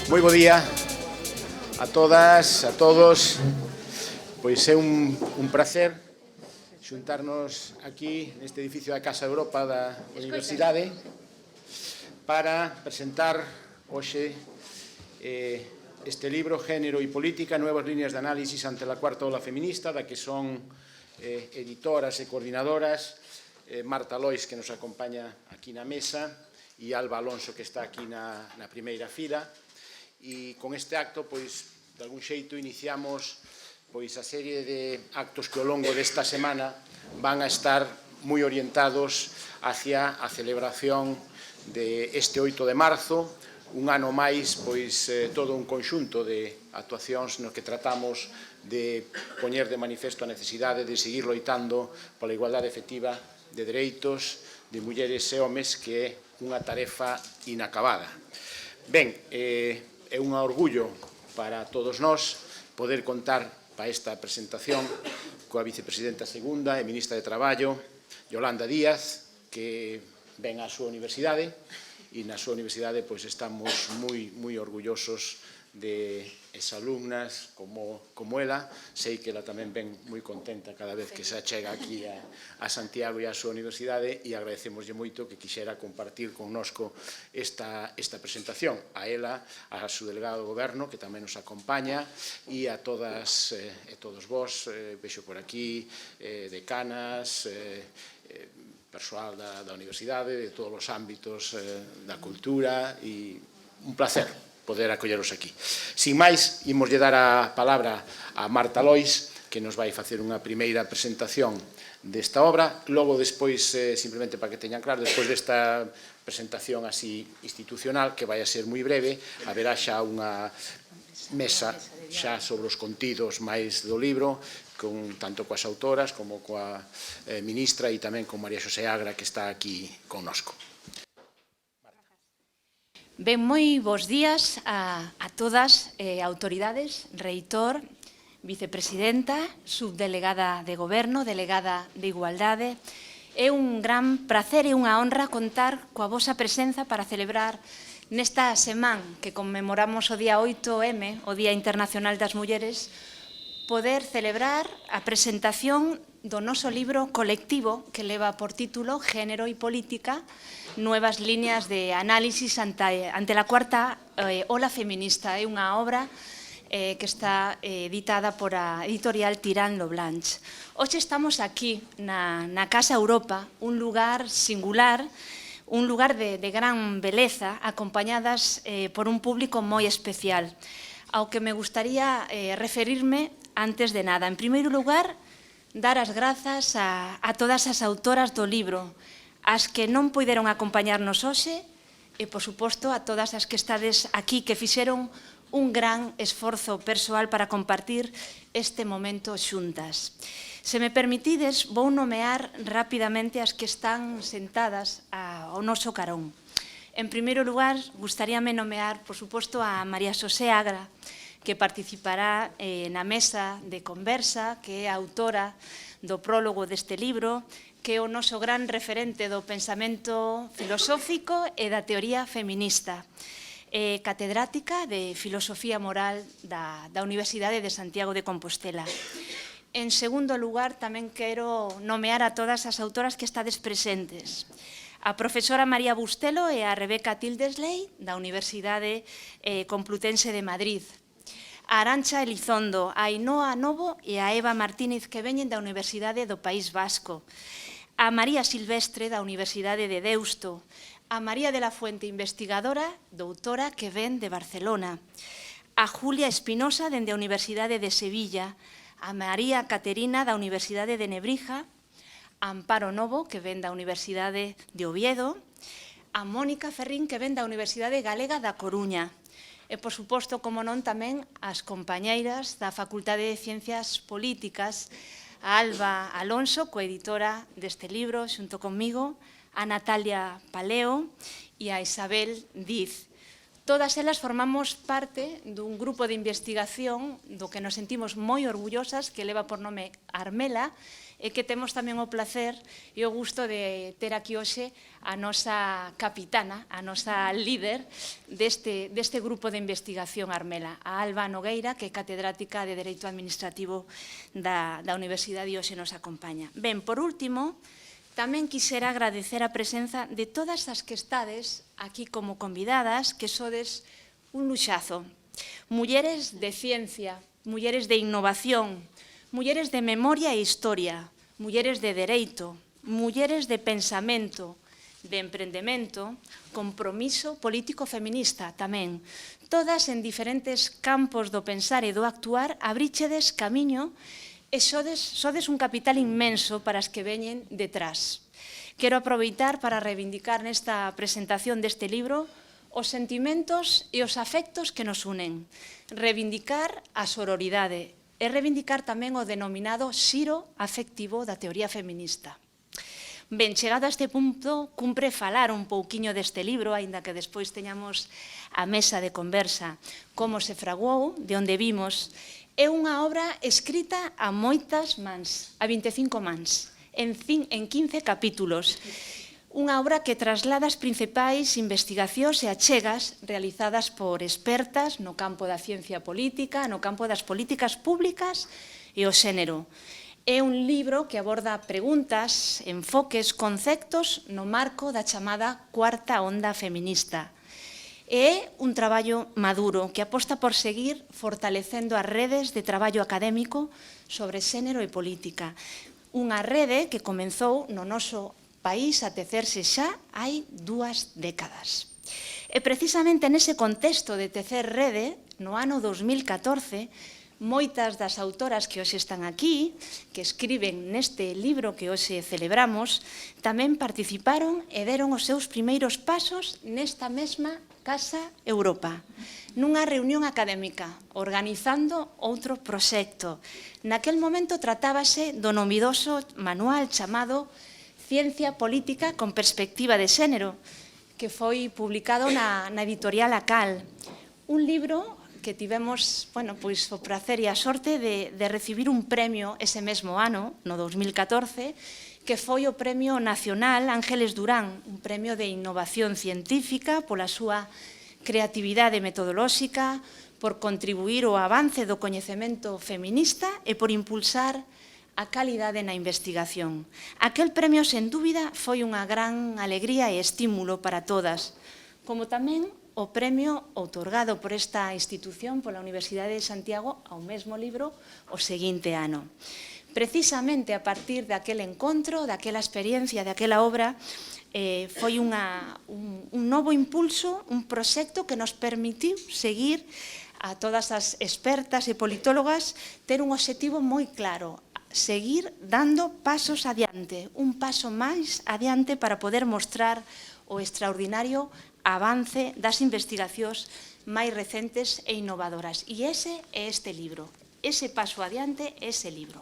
Moi bo día a todas, a todos. Pois é un prazer xuntarnos aquí neste edificio da Casa Europa da Universidade para presentar hoxe este libro Género e Política, Nuevas líneas de análisis ante la cuarta ola feminista, da que son editoras e coordinadoras Marta Lois, que nos acompaña aquí na mesa, e Alba Alonso, que está aquí na primeira fila. E con este acto, pois, de algún xeito, iniciamos pois a serie de actos que ao longo desta semana van a estar moi orientados hacia a celebración deste 8 de marzo, un ano máis, pois, todo un conxunto de actuacións no que tratamos de poñer de manifesto a necesidade de seguir loitando pola igualdade efectiva de dereitos de mulleres e homes, que é unha tarefa inacabada. Ben, é un orgullo para todos nós poder contar para esta presentación coa vicepresidenta segunda e ministra de Traballo, Yolanda Díaz, que ven á súa universidade, e na súa universidade pois estamos moi orgullosos de exalumnas como ela. Sei que ela tamén ven moi contenta cada vez que se achega aquí a Santiago e a súa universidade, e agradecemoslle moito que quixera compartir connosco esta presentación. A ela, a súa delegada do Goberno, que tamén nos acompaña, e a todas e todos vós, vexo por aquí, decanas, persoal da universidade, de todos os ámbitos da cultura, e un placer poder acolleros aquí. Sin máis, imoslle dar a palabra a Marta Lois, que nos vai facer unha primeira presentación desta obra. Logo, despois, simplemente para que teñan claro, despois desta presentación así institucional, que vai a ser moi breve, haberá xa unha mesa xa sobre os contidos máis do libro, tanto coas autoras como coa ministra e tamén con María Xosé Agra, que está aquí connosco. Ben, moi bons días a todas autoridades, reitor, vicepresidenta, subdelegada de Goberno, delegada de Igualdade. É un gran prazer e unha honra contar coa vosa presenza para celebrar nesta semana que conmemoramos o día 8M, o Día Internacional das Mulleres, poder celebrar a presentación do noso libro colectivo que leva por título Género e Política, Nuevas líneas de análisis ante la cuarta ola feminista. É unha obra que está editada por a editorial Tirán lo Blanch. Hoxe estamos aquí na Casa Europa, un lugar singular, un lugar de gran beleza, acompañadas por un público moi especial, ao que me gustaría referirme antes de nada. En primeiro lugar, dar as grazas a todas as autoras do libro, as que non puideron acompañarnos hoxe, e, por suposto, a todas as que estades aquí, que fixeron un gran esforzo persoal para compartir este momento xuntas. Se me permitides, vou nomear rapidamente as que están sentadas ao noso carón. En primeiro lugar, gustaríame nomear, por suposto, a María Xosé Agra, que participará na mesa de conversa, que é a autora do prólogo deste libro, que é o noso gran referente do pensamento filosófico e da teoría feminista. Catedrática de Filosofía Moral da Universidade de Santiago de Compostela. En segundo lugar, tamén quero nomear a todas as autoras que estades presentes. A profesora María Bustelo e a Rebeca Tildesley, da Universidade Complutense de Madrid. A Arantxa Elizondo, a Ainhoa Novo e a Eva Martínez, que veñen da Universidade do País Vasco. A María Silvestre, da Universidade de Deusto. A María de la Fuente, investigadora, doutora, que ven de Barcelona. A Julia Espinosa, dende a Universidade de Sevilla. A María Caterina, da Universidade de Nebrija. A Amparo Novo, que ven da Universidade de Oviedo. A Mónica Ferrín, que ven da Universidade Galega da Coruña. E, por suposto, como non, tamén as compañeiras da Facultade de Ciencias Políticas, a Alba Alonso, coeditora deste libro, xunto conmigo, a Natalia Paleo e a Isabel Diz. Todas elas formamos parte dun grupo de investigación do que nos sentimos moi orgullosas, que leva por nome Armela, e que temos tamén o placer e o gusto de ter aquí hoxe a nosa capitana, a nosa líder deste grupo de investigación Armela, a Alba Nogueira, que é catedrática de Dereito Administrativo da Universidade e hoxe nos acompaña. Ben, por último, tamén quixera agradecer a presenza de todas as que estades aquí como convidadas, que sodes un luxazo. Mulleres de ciencia, mulleres de innovación, mulleres de memoria e historia, mulleres de dereito, mulleres de pensamento, de emprendemento, compromiso político feminista tamén. Todas en diferentes campos do pensar e do actuar abríchedes camiño e sodes un capital inmenso para as que veñen detrás. Quero aproveitar para reivindicar nesta presentación deste libro os sentimentos e os afectos que nos unen, reivindicar a sororidade e reivindicar tamén o denominado xiro afectivo da teoría feminista. Ben, chegado a este punto, cumpre falar un pouquiño deste libro, aínda que despois teñamos a mesa de conversa, como se fraguou, de onde vimos. É unha obra escrita a moitas mans, a 25 mans, en 15 capítulos. Unha obra que traslada as principais investigacións e achegas realizadas por expertas no campo da ciencia política, no campo das políticas públicas e o xénero. É un libro que aborda preguntas, enfoques, conceptos no marco da chamada cuarta onda feminista. É un traballo maduro que aposta por seguir fortalecendo as redes de traballo académico sobre xénero e política. Unha rede que comezou no noso país a tecerse xa hai 2 décadas. E precisamente nese contexto de tecer rede, no ano 2014, moitas das autoras que hoxe están aquí, que escriben neste libro que hoxe celebramos, tamén participaron e deron os seus primeiros pasos nesta mesma Casa Europa, nunha reunión académica, organizando outro proxecto. Naquel momento tratábase do novidoso manual chamado Ciencia Política con Perspectiva de Xénero, que foi publicado na editorial ACAL. Un libro que tivemos o prazer e a sorte de recibir un premio ese mesmo ano, no 2014, que foi o Premio Nacional Ángeles Durán, un premio de innovación científica pola súa creatividade metodolóxica, por contribuir ao avance do coñecemento feminista e por impulsar a calidade na investigación. Aquel premio, sen dúbida, foi unha gran alegría e estímulo para todas, como tamén o premio outorgado por esta institución, pola Universidade de Santiago, ao mesmo libro, o seguinte ano. Precisamente a partir daquele encontro, daquela experiencia, daquela obra, foi un novo impulso, un proxecto que nos permitiu seguir a todas as expertas e politólogas ter un obxectivo moi claro, seguir dando pasos adiante, un paso máis adiante para poder mostrar o extraordinario avance das investigacións máis recentes e innovadoras. E ese é este libro, ese paso adiante é ese libro.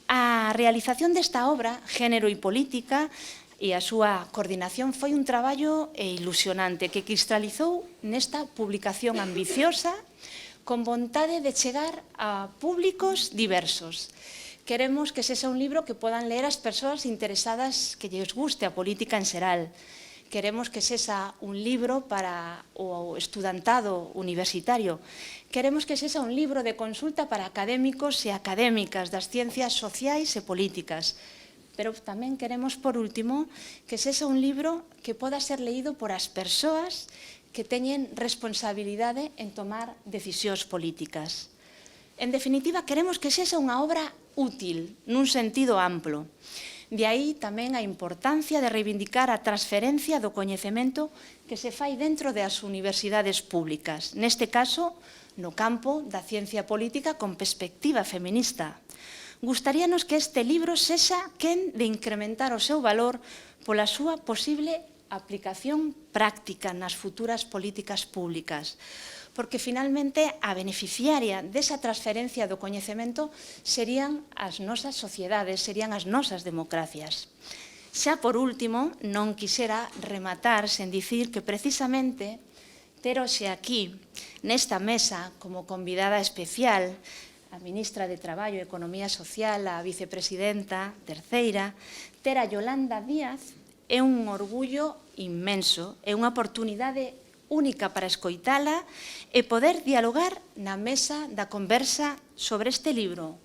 A realización desta obra, Género e Política, e a súa coordinación foi un traballo ilusionante que cristalizou nesta publicación ambiciosa con vontade de chegar a públicos diversos. Queremos que sexa un libro que podan ler as persoas interesadas que lles guste a política en xeral. Queremos que sexa un libro para o estudantado universitario. Queremos que sexa un libro de consulta para académicos e académicas das ciencias sociais e políticas. Pero tamén queremos, por último, que sexa un libro que poda ser leído por as persoas que teñen responsabilidade en tomar decisións políticas. En definitiva, queremos que sexa unha obra útil, nun sentido amplo. De aí tamén a importancia de reivindicar a transferencia do coñecemento que se fai dentro das universidades públicas, neste caso, no campo da ciencia política con perspectiva feminista. Gustaríanos que este libro sexa quen de incrementar o seu valor pola súa posible aplicación práctica nas futuras políticas públicas, porque finalmente a beneficiaria desa transferencia do coñecemento serían as nosas sociedades, serían as nosas democracias. Xa por último, non quixera rematar sen dicir que precisamente ter hoxe aquí, nesta mesa, como convidada especial, a ministra de Traballo e Economía Social, a vicepresidenta terceira, ter a Yolanda Díaz é un orgullo inmenso, é unha oportunidade única para escoitala e poder dialogar na mesa da conversa sobre este libro.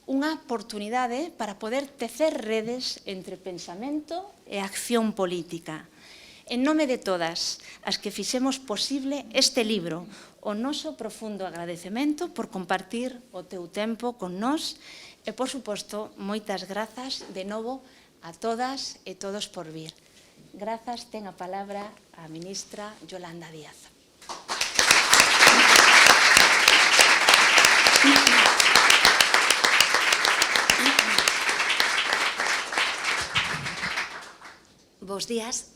Unha oportunidade para poder tecer redes entre pensamento e acción política. En nome de todas as que fixemos posible este libro, o noso profundo agradecemento por compartir o teu tempo con nós e, por suposto, moitas grazas de novo a todas e todos por vir. Grazas, ten a palabra a ministra Yolanda Díaz. Bos días,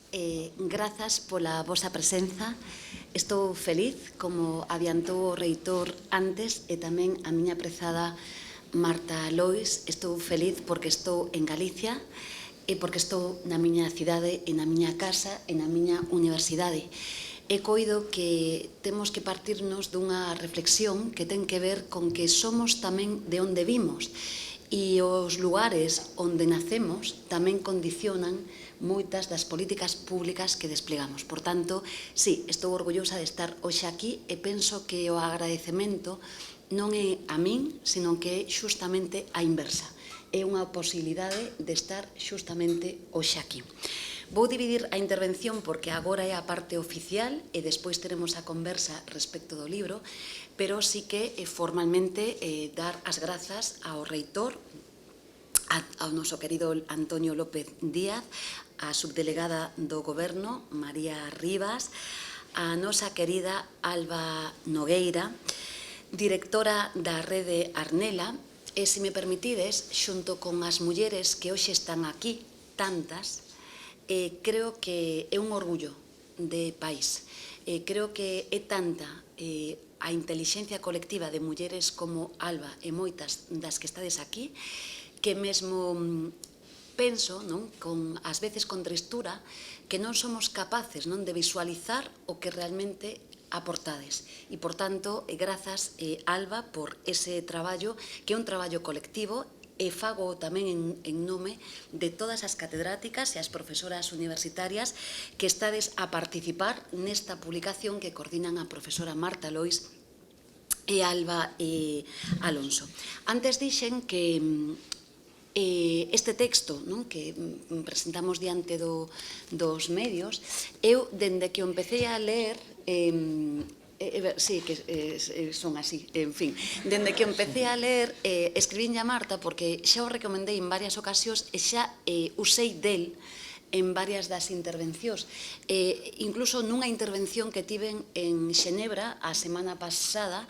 grazas pola vosa presenza. Estou feliz, como adiantou o reitor antes, e tamén a miña prezada Marta Lois. Estou feliz porque estou en Galicia e porque estou na miña cidade, e na miña casa, e na miña universidade. E coido que temos que partirnos dunha reflexión que ten que ver con que somos tamén de onde vimos, e os lugares onde nacemos tamén condicionan moitas das políticas públicas que desplegamos. Por tanto, sí, estou orgullosa de estar hoxe aquí e penso que o agradecemento non é a min, sino que é xustamente a inversa. É unha posibilidade de estar xustamente hoxe aquí. Vou dividir a intervención porque agora é a parte oficial e despois teremos a conversa respecto do libro, pero sí que formalmente dar as grazas ao reitor, ao noso querido Antonio López Díaz, a subdelegada do Goberno, María Rivas, a nosa querida Alba Nogueira, directora da Rede Arnela, e, se me permitides, xunto con as mulleres que hoxe están aquí, tantas, creo que é un orgullo de país. Creo que é tanta a intelixencia colectiva de mulleres como Alba e moitas das que estades aquí, que mesmo penso, ás veces con tristura, que non somos capaces de visualizar o que realmente aportades. E, por tanto, grazas, Alba, por ese traballo, que é un traballo colectivo, e fago tamén en nome de todas as catedráticas e as profesoras universitarias que estades a participar nesta publicación que coordinan a profesora Marta Lois e Alba Alonso. Antes dixen que este texto que presentamos diante dos medios, eu, dende que o empecé a ler, sí, que son así, en fin, dende que o empecé a ler, escribínlle a Marta porque xa o recomendei en varias ocasións e xa usei del en varias das intervencións. Incluso nunha intervención que tiven en Xenebra a semana pasada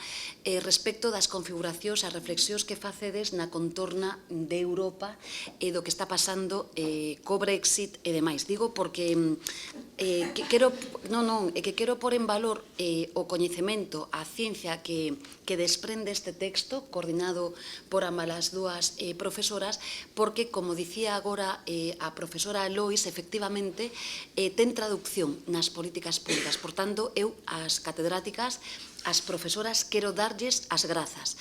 respecto das configuracións, as reflexións que facedes na contorna de Europa e do que está pasando co Brexit e demais. Digo porque quero pôr en valor o coñecemento, a ciencia que desprende este texto, coordinado por ambas as dúas profesoras, porque, como dicía agora a profesora Lois, efectivamente, ten traducción nas políticas públicas. Por tanto, eu, as catedráticas, as profesoras, quero darlles as grazas.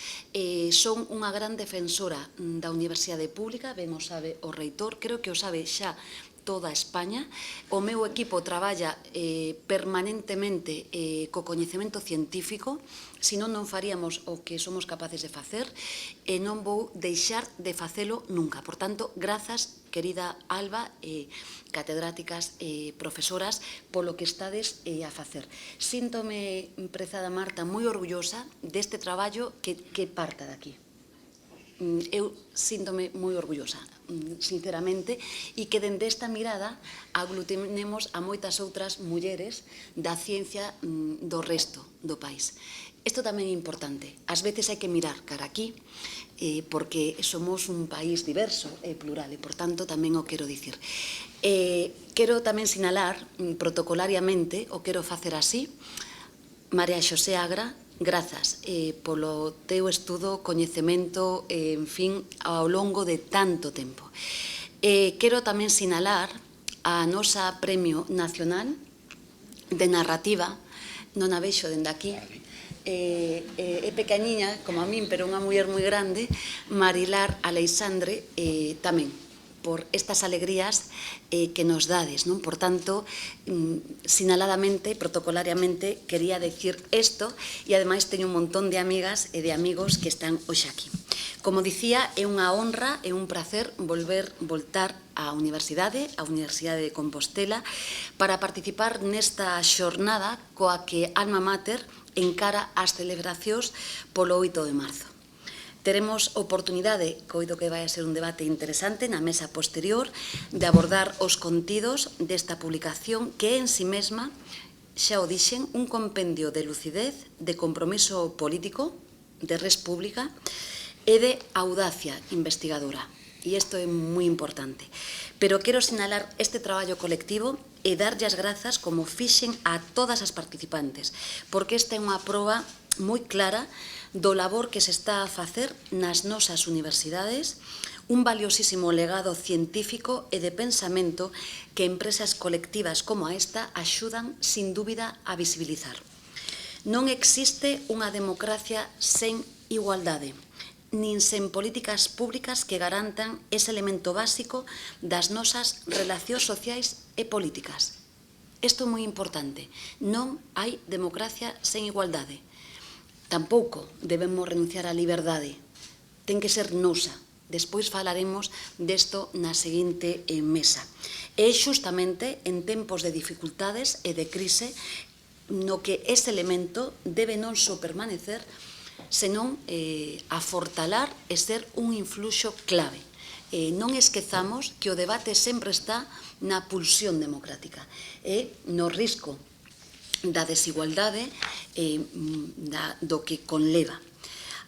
Son unha gran defensora da Universidade Pública, ben o sabe o reitor, creo que o sabe xa toda España. O meu equipo traballa permanentemente co coñecemento científico, senón non faríamos o que somos capaces de facer e non vou deixar de facelo nunca. Por tanto, grazas, querida Alba, catedráticas e profesoras, polo que estades a facer. Síntome, prezada Marta, moi orgullosa deste traballo que parta daqui. Eu síntome moi orgullosa, sinceramente, e que dende esta mirada aglutinemos a moitas outras mulleres da ciencia do resto do país. Isto tamén é importante. Ás veces hai que mirar cara aquí, porque somos un país diverso e plural, e, por tanto, tamén o quero dicir. Quero tamén sinalar, protocolariamente, o quero facer así, María Xosé Agra, grazas polo teu estudo, coñecemento, en fin, ao longo de tanto tempo. Quero tamén sinalar a nosa Premio Nacional de Narrativa, non a vexo dende aquí, é pequeniña, como a min, pero unha muller moi grande, Marilar Aleixandre, tamén, por estas alegrías que nos dades, non? Por tanto, sinaladamente, protocolariamente, quería decir isto, e ademais teño un montón de amigas e de amigos que están hoxe aquí. Como dicía, é unha honra e un placer voltar á Universidade de Compostela, para participar nesta xornada coa que Alma Mater encara as celebracións polo 8 de marzo. Teremos oportunidade, coido que vai a ser un debate interesante na mesa posterior, de abordar os contidos desta publicación que é en si mesma, xa o dixen, un compendio de lucidez, de compromiso político, de res pública e de audacia investigadora. E isto é moi importante. Pero quero sinalar este traballo colectivo e darlle as grazas, como fixen, a todas as participantes, porque esta é unha proba moi clara do labor que se está a facer nas nosas universidades, un valiosísimo legado científico e de pensamento que empresas colectivas como esta axudan, sin dúbida, a visibilizar. Non existe unha democracia sen igualdade, nin sen políticas públicas que garantan ese elemento básico das nosas relacións sociais e políticas. Isto é moi importante. Non hai democracia sen igualdade. Tampouco debemos renunciar á liberdade. Ten que ser nosa. Despois falaremos desto na seguinte mesa. É xustamente en tempos de dificultades e de crise no que ese elemento debe non só permanecer, senón afortalar e ser un influxo clave. Non esquezamos que o debate sempre está na pulsión democrática e no risco da desigualdade do que conleva.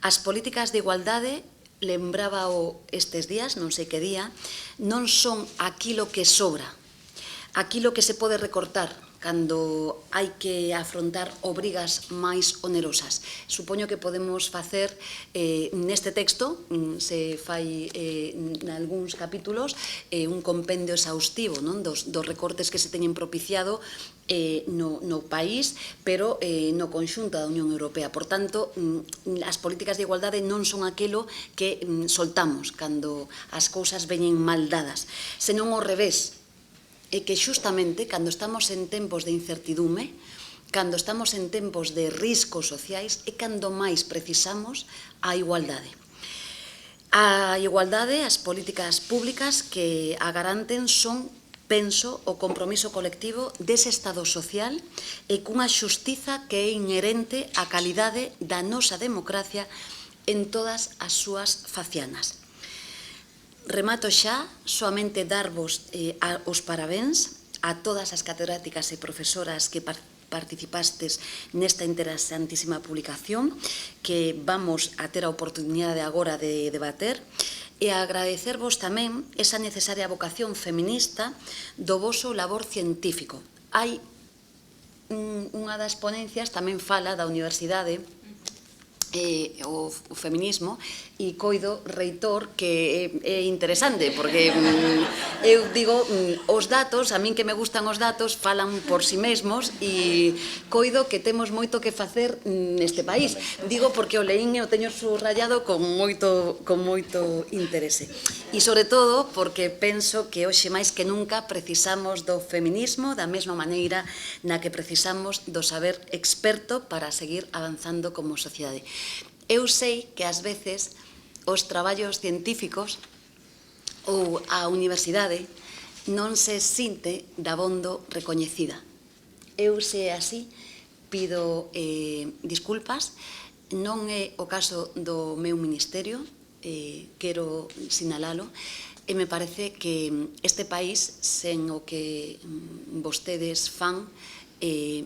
As políticas de igualdade, lembraba estes días, non sei que día, non son aquilo que sobra, aquilo que se pode recortar cando hai que afrontar obrigas máis onerosas. Supoño que podemos facer neste texto, se fai nalgúns capítulos, un compendio exhaustivo dos recortes que se teñen propiciado no país, pero no conxunto da Unión Europea. Por tanto, as políticas de igualdade non son aquilo que soltamos cando as cousas veñen mal dadas, senón ao revés. É que xustamente cando estamos en tempos de incertidume, cando estamos en tempos de riscos sociais, é cando máis precisamos a igualdade. A igualdade, as políticas públicas que a garanten son, penso, o compromiso colectivo dese Estado social e cunha xustiza que é inherente á calidade da nosa democracia en todas as súas facianas. Remato xa, soamente darvos os parabéns a todas as catedráticas e profesoras que participastes nesta interesantísima publicación que vamos a ter a oportunidade agora de debater e a agradecervos tamén esa necesaria vocación feminista do voso labor científico. Hai unha das ponencias tamén fala da universidade o feminismo e coido, reitor, que é interesante porque eu digo, os datos, a min que me gustan os datos, falan por si mesmos e coido que temos moito que facer neste país. Digo porque o leín e o teño subrayado con moito interese. E sobre todo porque penso que hoxe máis que nunca precisamos do feminismo da mesma maneira na que precisamos do saber experto para seguir avanzando como sociedade. Eu sei que ás veces os traballos científicos ou a universidade non se sinte dabondo recoñecida. Eu, se é así, pido disculpas. Non é o caso do meu ministerio, quero sinalalo, e me parece que este país, sen o que vostedes fan,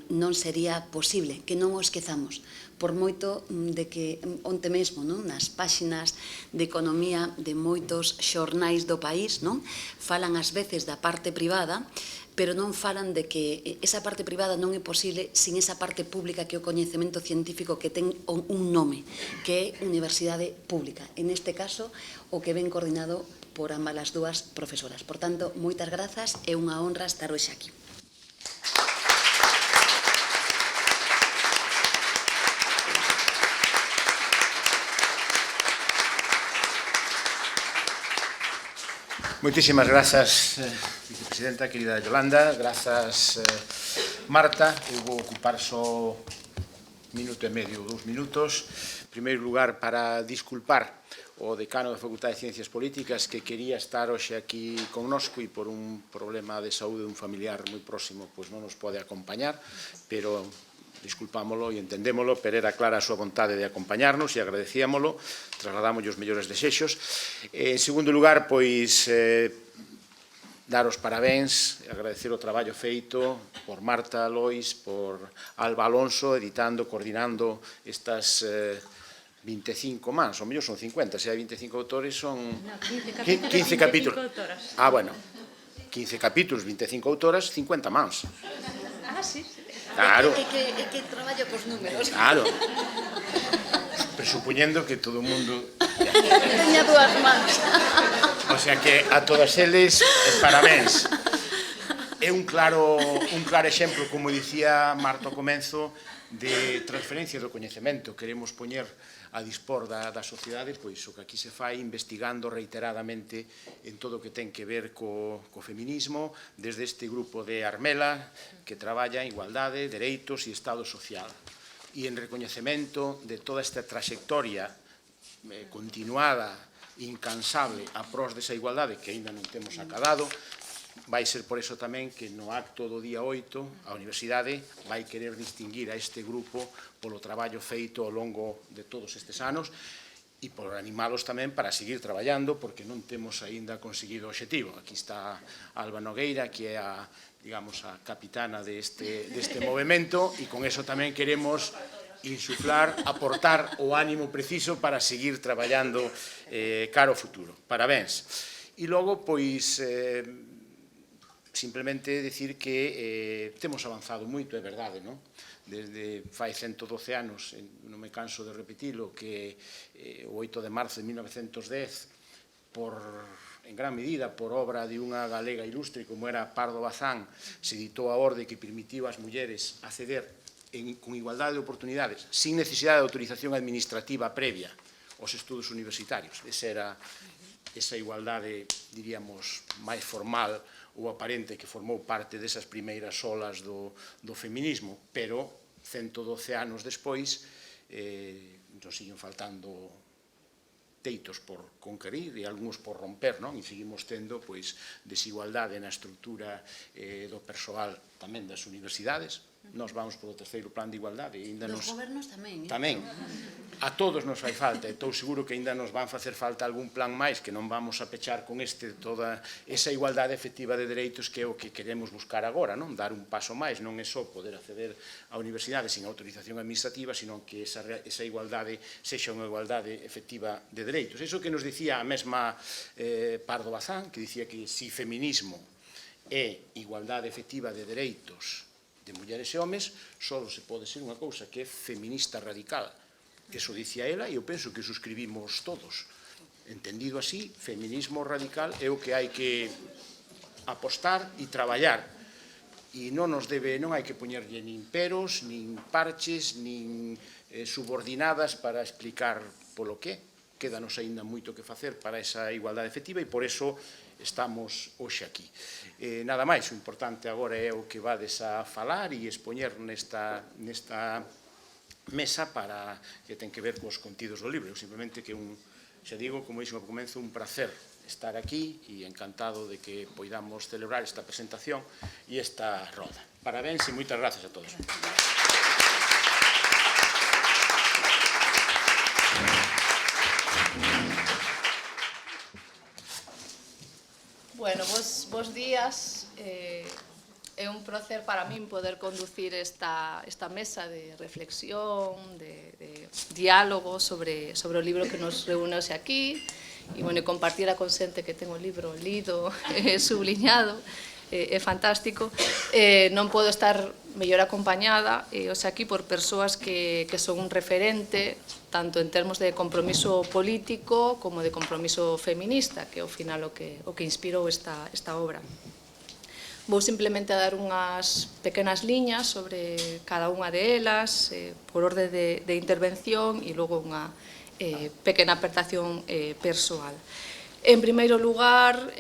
non sería posible, que non o esquezamos. Por moito de que onte mesmo nas páxinas de economía de moitos xornais do país falan ás veces da parte privada, pero non falan de que esa parte privada non é posible sin esa parte pública que é o coñecemento científico que ten un nome, que é Universidade Pública. En este caso, o que ven coordinado por ambas as dúas profesoras. Por tanto, moitas grazas e unha honra estar hoxe aquí. Moitísimas grazas, vicepresidenta, querida Yolanda. Grazas, Marta. Eu vou ocupar só minuto e medio, 2 minutos. En primeiro lugar, para disculpar o decano da Facultade de Ciencias Políticas que quería estar hoxe aquí connosco e por un problema de saúde dun familiar moi próximo pois non nos pode acompañar, pero disculpámolo e entendémolo, pero era clara a súa vontade de acompañarnos e agradecíamolo, trasladámoslle os mellores desexos. En segundo lugar, pois, dar os parabéns, agradecer o traballo feito por Marta Lois, por Alba Alonso, editando, coordinando estas 25 mans, o mellor son 50, se hai 25 autores son 15 capítulos. Ah, bueno, 15 capítulos, 25 autoras, 50 mans. Ah, sí. Claro. É que traballo cos números. Claro. Presupoñendo que todo o mundo... Teña dúas mans. O sea que a todas eles, parabéns. É un claro exemplo, como dicía Marta ao comenzo, de transferencia do coñecemento. Queremos poñer a dispor da sociedade pois o que aquí se fai investigando reiteradamente en todo o que ten que ver co feminismo, desde este grupo de Armela, que traballa en igualdade, dereitos e Estado social. E en recoñecemento de toda esta trayectoria continuada, incansable, a prós desa igualdade que aínda non temos acabado. Vai ser por eso tamén que no acto do día 8 a Universidade vai querer distinguir a este grupo polo traballo feito ao longo de todos estes anos e por animalos tamén para seguir traballando porque non temos aínda conseguido o obxectivo. Aquí está Alba Nogueira, que é a, digamos, a capitana deste movimento e con eso tamén queremos insuflar, aportar o ánimo preciso para seguir traballando cara ao futuro. Parabéns. E logo, pois, simplemente decir que temos avanzado moito, é verdade, non? Desde fai 112 anos, non me canso de repetilo, que o 8 de marzo de 1910, en gran medida por obra de unha galega ilustre como era Pardo Bazán, se editou a orde que permitiu ás mulleres acceder con igualdade de oportunidades, sin necesidade de autorización administrativa previa aos estudos universitarios. Esa igualdade, diríamos, máis formal ou aparente que formou parte desas primeiras olas do feminismo, pero 112 anos despois nos siguen faltando teitos por conquerir e algúns por romper, non? E seguimos tendo desigualdade na estrutura do persoal tamén das universidades. Nós vamos polo terceiro plan de igualdade e ainda Dos gobernos tamén. Tamén. A todos nos fai falta, e estou seguro que ainda nos van facer falta algún plan máis que non vamos a pechar con toda esa igualdade efectiva de dereitos que é o que queremos buscar agora, non? Dar un paso máis, non é só poder acceder á universidade sin autorización administrativa, sino que esa igualdade sexa unha igualdade efectiva de dereitos. Iso que nos dicía a mesma Pardo Bazán, que dicía que si feminismo é igualdade efectiva de dereitos de mulleres e homes, só se pode ser unha cousa que é feminista radical. Eso dicía ela e eu penso que suscribimos todos. Entendido así, feminismo radical é o que hai que apostar e traballar. E non hai que poñerlle nin peros, nin parches, nin subordinadas para explicar polo que. Quédanos aínda moito que facer para esa igualdade efectiva e por eso estamos hoxe aquí. Nada máis, o importante agora é o que vades a falar e expoñer nesta mesa para que ten que ver cos contidos do libro. Simplemente que xa digo, como dixo ao comezo, un placer estar aquí e encantado de que poidamos celebrar esta presentación e esta roda. Parabéns e moitas grazas a todos. Bueno, bos días. É un placer para min poder conducir esta mesa de reflexión, de diálogo sobre o libro que nos reúne hoxe aquí e compartir con xente que ten o libro lido, subliñado. É fantástico. Non podo estar mellor acompañada hoxe aquí por persoas que son un referente tanto en termos de compromiso político como de compromiso feminista, que é ao final o que inspirou esta obra. Vou simplemente a dar unhas pequenas liñas sobre cada unha de elas, por orde de intervención, e logo unha pequena aportación persoal. En primeiro lugar,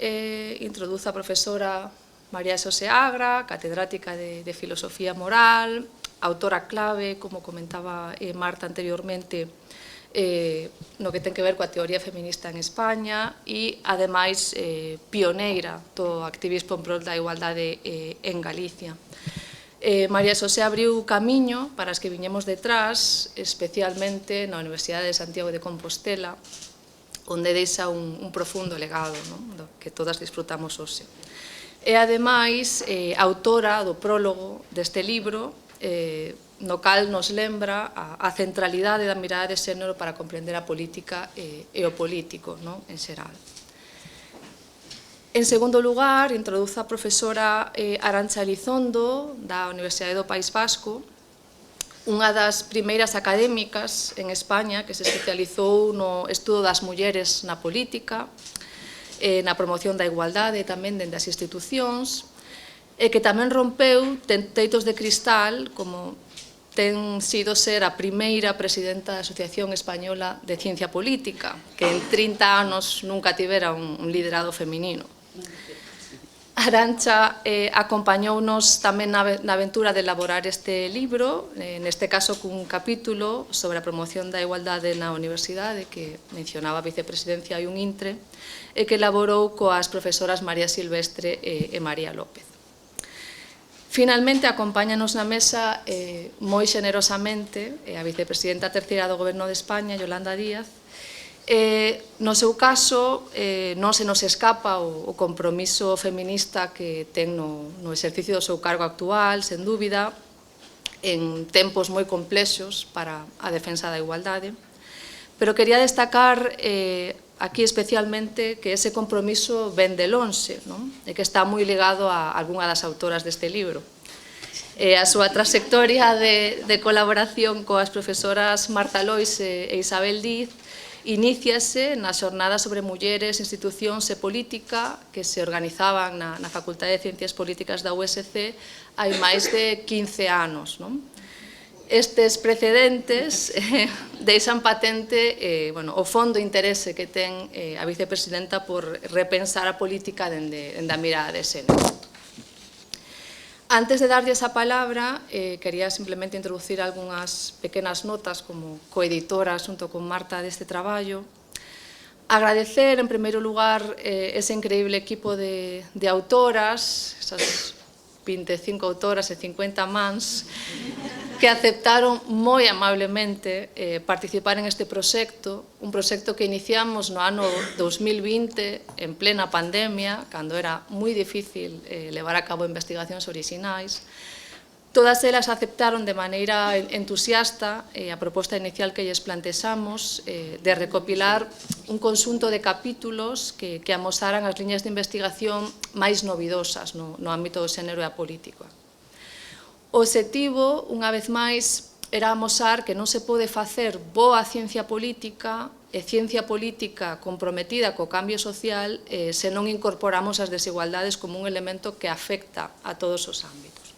introduce a profesora María Xosé Agra, catedrática de Filosofía Moral, autora clave, como comentaba Marta anteriormente, no que ten que ver coa teoría feminista en España e, ademais, pioneira do activismo en prol da igualdade en Galicia. María Xosé abriu camiño para as que viñemos detrás, especialmente na Universidade de Santiago de Compostela, onde deixa un profundo legado, do que todas disfrutamos hoxe. E, ademais, autora do prólogo deste libro, no cal nos lembra a centralidade da mirada de xénero para comprender a política e o político en xeral. En segundo lugar, introduce a profesora Arantxa Elizondo, da Universidade do País Vasco, unha das primeiras académicas en España que se especializou no estudo das mulleres na política, na promoción da igualdade tamén dende as institucións, e que tamén rompeu teitos de cristal, como ten sido ser a primeira presidenta da Asociación Española de Ciencia Política, que en 30 anos nunca tivera un liderado feminino. Arantxa acompañounos tamén na aventura de elaborar este libro, neste caso cun capítulo sobre a promoción da igualdade na universidade, que mencionaba a vicepresidencia e un intre, e que elaborou coas profesoras María Silvestre e María López. Finalmente, acompáñanos na mesa moi xenerosamente a vicepresidenta terceira do Goberno de España, Yolanda Díaz. No seu caso, non se nos escapa o compromiso feminista que ten no exercicio do seu cargo actual, sen dúbida, en tempos moi complexos para a defensa da igualdade, pero quería destacar aquí especialmente que ese compromiso ven de lonxe, e que está moi ligado a algunha das autoras deste libro. A súa trayectoria de colaboración coas profesoras Marta Lois e Isabel Diz iníciase na xornada sobre mulleres, institucións e política que se organizaban na Facultade de Ciencias Políticas da USC hai máis de 15 anos. Estes precedentes deixan patente o fondo interese que ten a vicepresidenta por repensar a política dende a mirada de xénero. Antes de darlle esa palabra, quería simplemente introducir algunhas pequenas notas como coeditora xunto con Marta deste traballo. Agradecer, en primeiro lugar, ese increíble equipo de autoras, esas 25 autoras e 50 mans, que aceptaron moi amablemente participar en este proxecto, un proxecto que iniciamos no ano 2020, en plena pandemia, cando era moi difícil levar a cabo investigacións orixinais. Todas elas aceptaron de maneira entusiasta a proposta inicial que lles plantexamos de recopilar un conxunto de capítulos que amosaran as liñas de investigación máis novidosas no ámbito do xénero e a política. O obxectivo, unha vez máis, era amosar que non se pode facer boa ciencia política e ciencia política comprometida co cambio social se non incorporamos as desigualdades como un elemento que afecta a todos os ámbitos.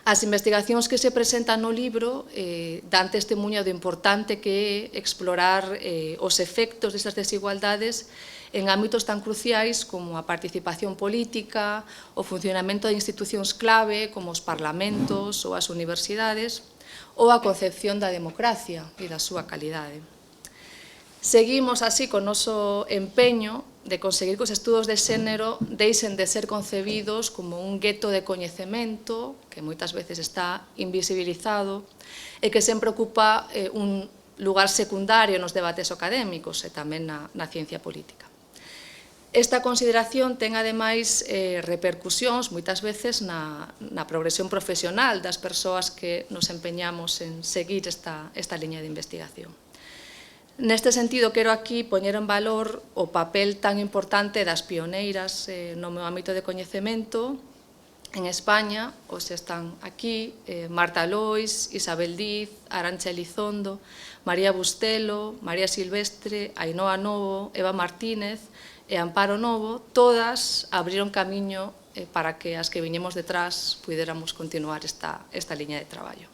As investigacións que se presentan no libro dan testemunho do importante que é explorar os efectos destas desigualdades en ámbitos tan cruciais como a participación política, o funcionamento de institucións clave como os parlamentos ou as universidades, ou a concepción da democracia e da súa calidade. Seguimos así con o noso empeño de conseguir que os estudos de xénero deixen de ser concebidos como un gueto de coñecemento que moitas veces está invisibilizado e que sempre ocupa un lugar secundario nos debates académicos e tamén na ciencia política. Esta consideración ten, ademais, repercusións moitas veces na progresión profesional das persoas que nos empeñamos en seguir esta liña de investigación. Neste sentido, quero aquí poñer en valor o papel tan importante das pioneiras no meu ámbito de coñecemento en España, os están aquí, Marta Lois, Isabel Diz, Arantxa Elizondo, María Bustelo, María Silvestre, Ainhoa Novo, Eva Martínez e Amparo Novo, todas abriron camiño para que as que viñemos detrás puidéramos continuar esta liña de traballo.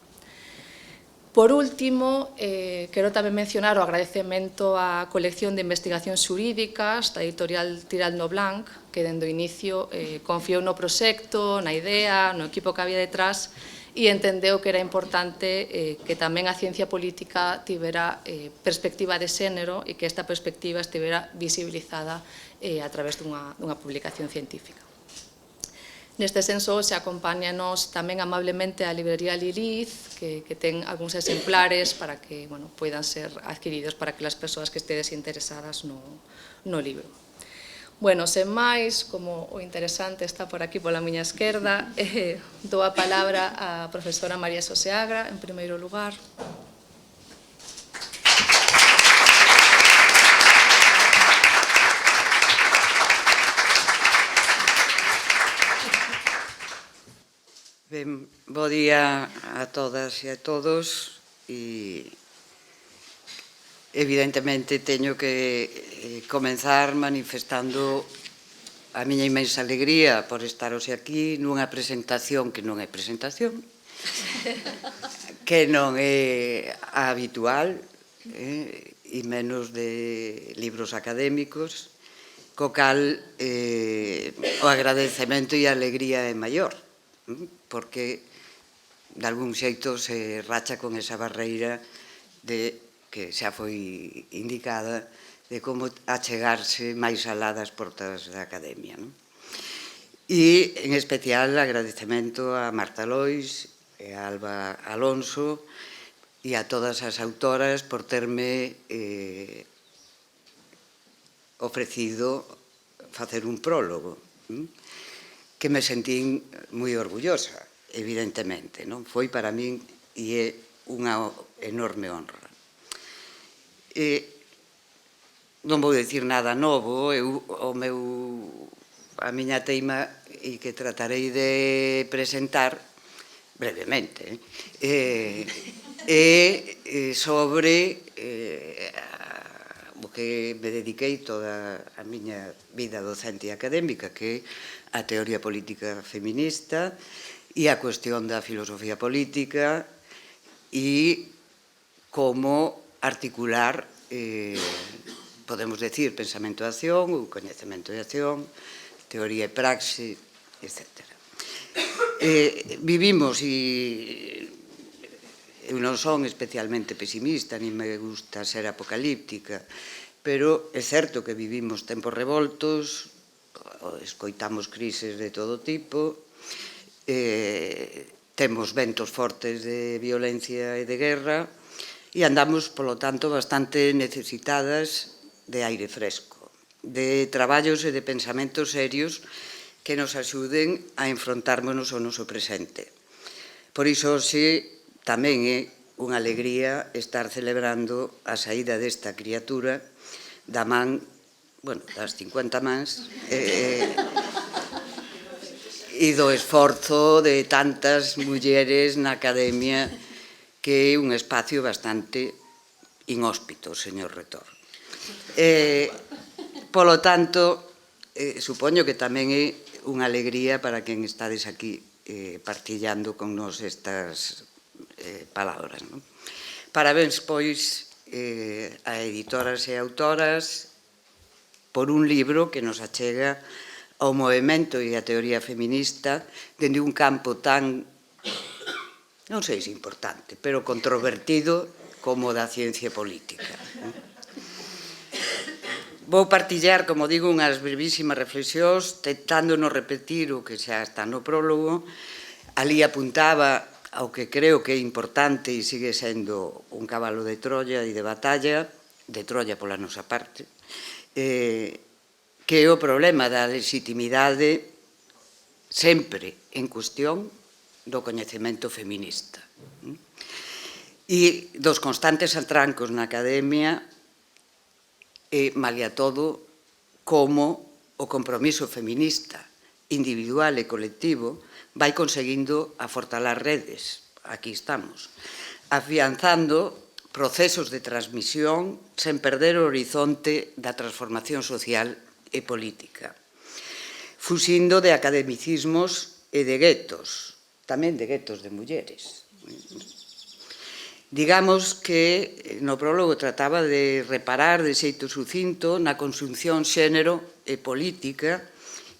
Por último, quero tamén mencionar o agradecemento á colección de investigacións xurídicas da editorial Tiralno Blanc, que dende o inicio confiou no proxecto, na idea, no equipo que había detrás, e entendeu que era importante que tamén a ciencia política tivera perspectiva de xénero e que esta perspectiva estivera visibilizada a través dunha publicación científica. Neste senso, se acompáñanos tamén amablemente a librería Lilith, que ten algúns exemplares para que poidan ser adquiridos para que as persoas que estedes interesadas no libro. Bueno, sen máis, como o interesante está por aquí pola miña esquerda, dou a palabra á profesora María Soseagra, en primeiro lugar. Ben, bo día a todas e a todos e evidentemente teño que comenzar manifestando a miña inmensa alegría por estar hoxe aquí nunha presentación que non é presentación, que non é habitual e menos de libros académicos, co cal o agradecemento e a alegría é maior, porque de algún xeito se racha con esa barreira de que xa foi indicada de como achegarse máis alá das portas da academia. E, en especial, agradecemento a Marta Lois e a Alba Alonso e a todas as autoras por terme ofrecido facer un prólogo, que me sentín moi orgullosa, evidentemente. Foi para min e é unha enorme honra. Non vou dicir nada novo, a miña teima e que tratarei de presentar brevemente é sobre o que me dediquei toda a miña vida docente e académica, que é a teoría política feminista e a cuestión da filosofía política e como articular, podemos decir, pensamento de acción, ou coñecemento de acción, teoría e praxe, etc. Vivimos, e eu non son especialmente pesimista, ni me gusta ser apocalíptica, pero é certo que vivimos tempos revoltos, escoitamos crises de todo tipo, temos ventos fortes de violencia e de guerra e andamos, polo tanto, bastante necesitadas de aire fresco, de traballos e de pensamentos serios que nos axuden a enfrontármonos ao noso presente. Por iso, hoxe, tamén é unha alegría estar celebrando a saída desta criatura da man, das 50 mans, e do esforzo de tantas mulleres na academia, que é un espacio bastante inhóspito, señor Retor. Polo tanto, supoño que tamén é unha alegría para quen estades aquí partillando con nos estas palabras. Parabéns, pois, a editoras e autoras por un libro que nos achega ao movemento e a teoría feminista dende un campo tan, non sei se importante, pero controvertido como da ciencia política. Vou partillar, como digo, unhas brevísimas reflexións, tentando non repetir o que xa está no prólogo. Ali apuntaba ao que creo que é importante e sigue sendo un cabalo de Troia e de batalla, de Troia pola nosa parte, que é o problema da legitimidade sempre en cuestión do coñecemento feminista e dos constantes atrancos na academia e, malia todo, como o compromiso feminista individual e colectivo vai conseguindo afortalar redes, aquí estamos, afianzando procesos de transmisión sen perder o horizonte da transformación social e política, fuxindo de academicismos e de guetos, tamén de guetos de mulleres. Digamos que no prólogo trataba de reparar de xeito sucinto na conxunción xénero e política,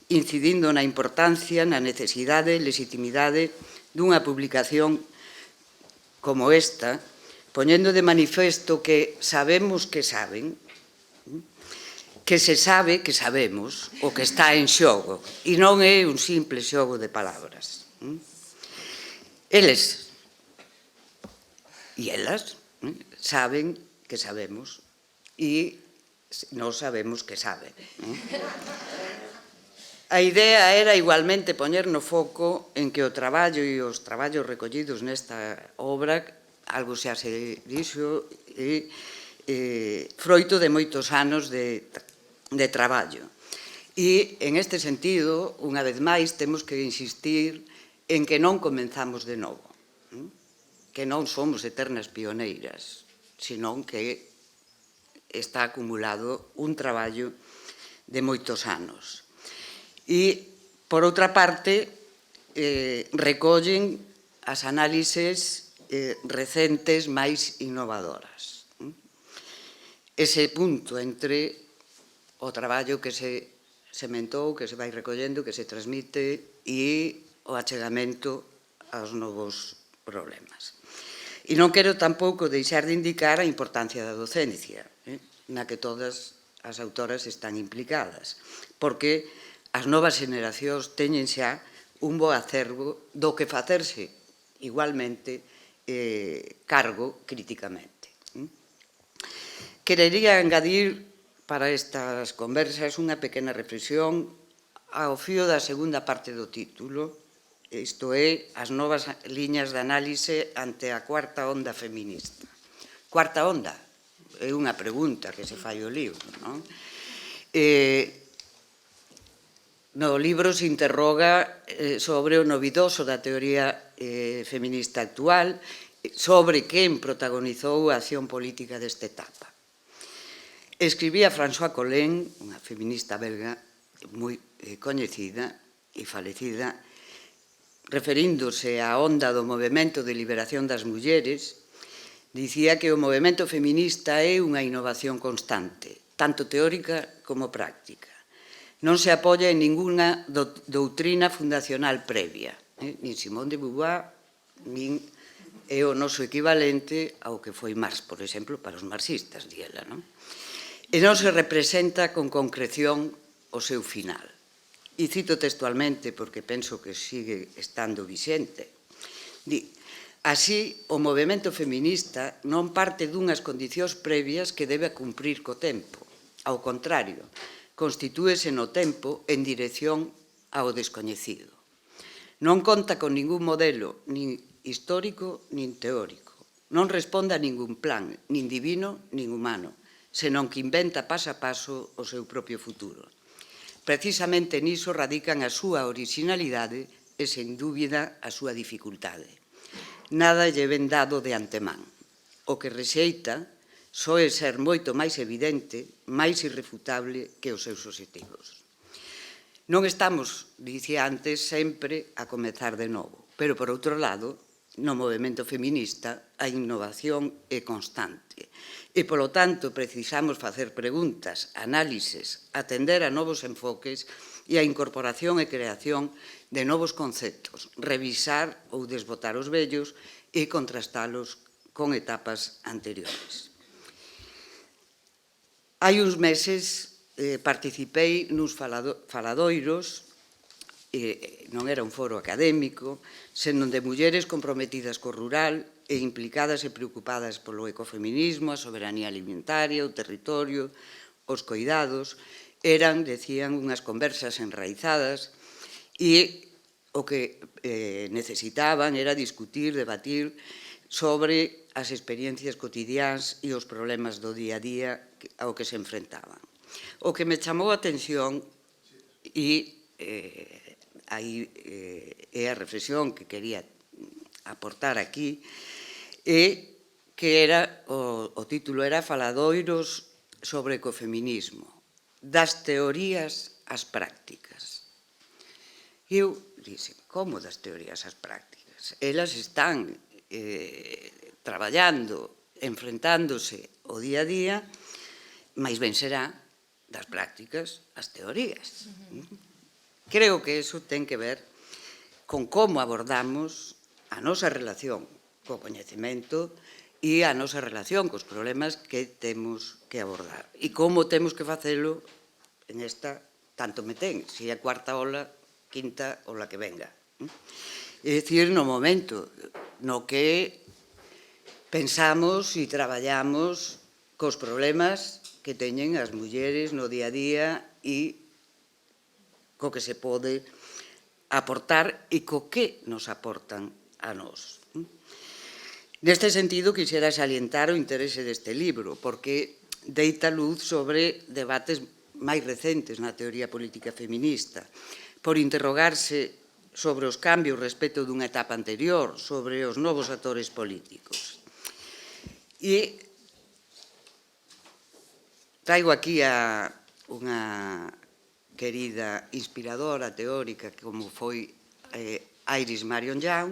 incidindo na importancia, na necesidade e legitimidade dunha publicación como esta, poñendo de manifesto que sabemos que saben, que se sabe que sabemos o que está en xogo, e non é un simple xogo de palabras. Eles e elas saben que sabemos e nós sabemos que saben. A idea era igualmente poñer no foco en que o traballo e os traballos recollidos nesta obra, algo xa se dixo, é froito de moitos anos de traballo. E, en este sentido, unha vez máis, temos que insistir en que non comenzamos de novo, que non somos eternas pioneiras, senón que está acumulado un traballo de moitos anos. E, por outra parte, recollen as análises recentes máis innovadoras. Ese punto entre o traballo que se sementou, que se vai recollendo, que se transmite, e o achegamento aos novos problemas. E non quero tampouco deixar de indicar a importancia da docencia, na que todas as autoras están implicadas, porque as novas xeneracións teñen xa un bo acervo do que facerse igualmente cargo críticamente. Querería engadir para estas conversas unha pequena reflexión ao fío da segunda parte do título, isto é, as novas liñas de análise ante a cuarta onda feminista. Cuarta onda? É unha pregunta que se fai o libro, non? No libro se interroga sobre o novidoso da teoría feminista actual, sobre quen protagonizou a acción política desta etapa. Escribía Françoise Collin, unha feminista belga moi coñecida e falecida, referíndose á onda do movemento de liberación das mulleres, dicía que o movemento feminista é unha innovación constante, tanto teórica como práctica. Non se apoia en ninguna doutrina fundacional previa, nin Simone de Beauvoir, nin é o noso equivalente ao que foi Marx, por exemplo, para os marxistas, di ela, non? E non se representa con concreción o seu final. E cito textualmente, porque penso que sigue estando vixente. Di, así, o movemento feminista non parte dunhas condicións previas que debe cumprir co tempo. Ao contrario, constitúese no tempo en dirección ao descoñecido. Non conta con ningún modelo, nin histórico, nin teórico. Non responde a ningún plan, nin divino, nin humano, senón que inventa paso a paso o seu propio futuro. Precisamente niso radican a súa originalidade e, sen dúbida, a súa dificultade. Nada lle ven dado de antemán. O que rexeita soe ser moito máis evidente, máis irrefutable que os seus obxectivos. Non estamos, dicía antes, sempre a comezar de novo, pero, por outro lado, no movemento feminista a innovación é constante e, polo tanto, precisamos facer preguntas, análises, atender a novos enfoques e a incorporación e creación de novos conceptos, revisar ou desbotar os vellos e contrastalos con etapas anteriores. Hai uns meses participei nuns faladoiros, non era un foro académico, senón de mulleres comprometidas co rural e implicadas e preocupadas polo ecofeminismo, a soberanía alimentaria, o territorio, os coidados. Eran, decían, unhas conversas enraizadas e o que necesitaban era discutir, debatir sobre as experiencias cotidiáns e os problemas do día a día ao que se enfrentaban. O que me chamou a atención e aí é a reflexión que quería aportar aquí, é que era, o título era Faladoiros sobre ecofeminismo, das teorías ás prácticas. E eu dixen, como das teorías ás prácticas? Elas están traballando, enfrentándose o día a día, máis ben será das prácticas as teorías. Creo que iso ten que ver con como abordamos a nosa relación co coñecemento e a nosa relación cos problemas que temos que abordar. E como temos que facelo en esta, tanto me ten, se é cuarta ola, quinta ola que venga. É dicir, no momento no que pensamos e traballamos cos problemas que teñen as mulleres no día a día e co que se pode aportar e co que nos aportan a nós. Neste sentido, quixera salientar o interese deste libro, porque deita luz sobre debates máis recentes na teoría política feminista, por interrogarse sobre os cambios respecto dunha etapa anterior, sobre os novos actores políticos. E traigo aquí a unha querida inspiradora teórica como foi Iris Marion Young,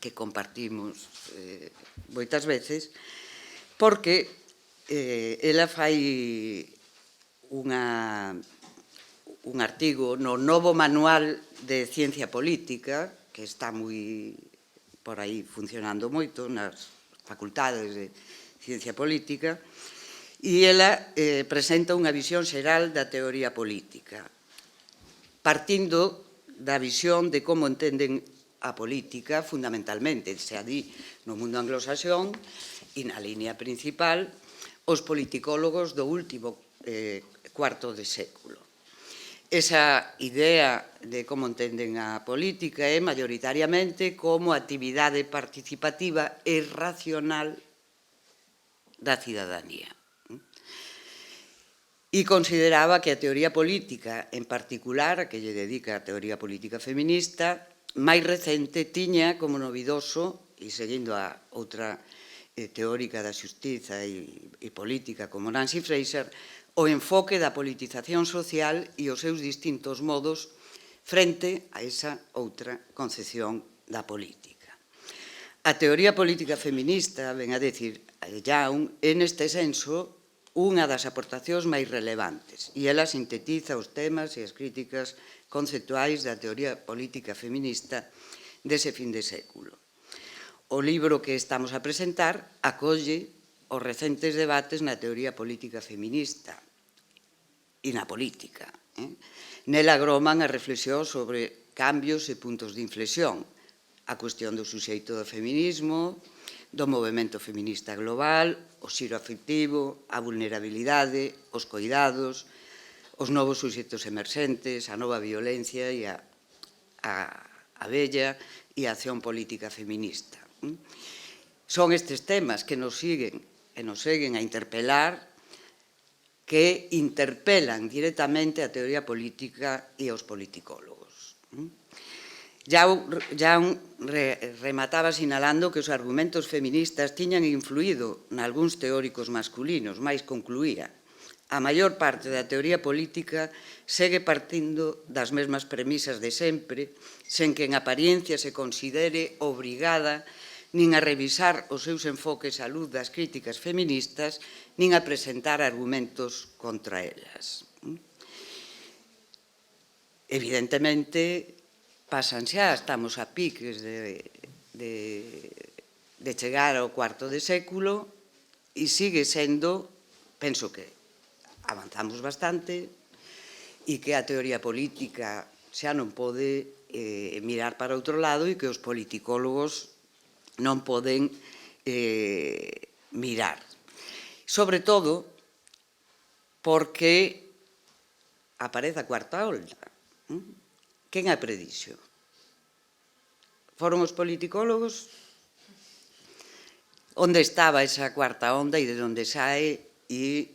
que compartimos moitas veces, porque ela fai un artigo no novo manual de ciencia política, que está moi por aí funcionando moito nas facultades de ciencia política, e ela presenta unha visión xeral da teoría política, partindo da visión de como entenden a política fundamentalmente, se a di no mundo anglosaxón e na línea principal os politicólogos do último cuarto de século. Esa idea de como entenden a política é maioritariamente como actividade participativa e racional da cidadanía. E consideraba que a teoría política, en particular, a que lle dedica a teoría política feminista, máis recente, tiña como novidoso, e seguindo a outra teórica da xustiza e política como Nancy Fraser, o enfoque da politización social e os seus distintos modos frente a esa outra concepción da política. A teoría política feminista, ven a decir Young, é neste senso unha das aportacións máis relevantes e ela sintetiza os temas e as críticas conceptuais da teoría política feminista dese fin de século. O libro que estamos a presentar acolle os recentes debates na teoría política feminista e na política. Nela agroman a reflexión sobre cambios e puntos de inflexión, a cuestión do suxeito do feminismo, do movemento feminista global, o xiro afectivo, a vulnerabilidade, os coidados, os novos suxeitos emerxentes, a nova violencia e a vella e a acción política feminista. Son estes temas que nos siguen e nos seguen a interpelar, que interpelan directamente a teoría política e os politicólogos. Young remataba sinalando que os argumentos feministas tiñan influído nalgúns teóricos masculinos, mais concluía: a maior parte da teoría política segue partindo das mesmas premisas de sempre, sen que en apariencia se considere obrigada nin a revisar os seus enfoques á luz das críticas feministas, nin a presentar argumentos contra elas. Evidentemente, pasan xa, estamos a piques de chegar ao cuarto de século e sigue sendo, penso que avanzamos bastante e que a teoría política xa non pode mirar para outro lado e que os politicólogos non poden mirar. Sobre todo porque aparece a cuarta ola. Quen a predixo? Foron os politicólogos? Onde estaba esa cuarta onda e de onde sae? E,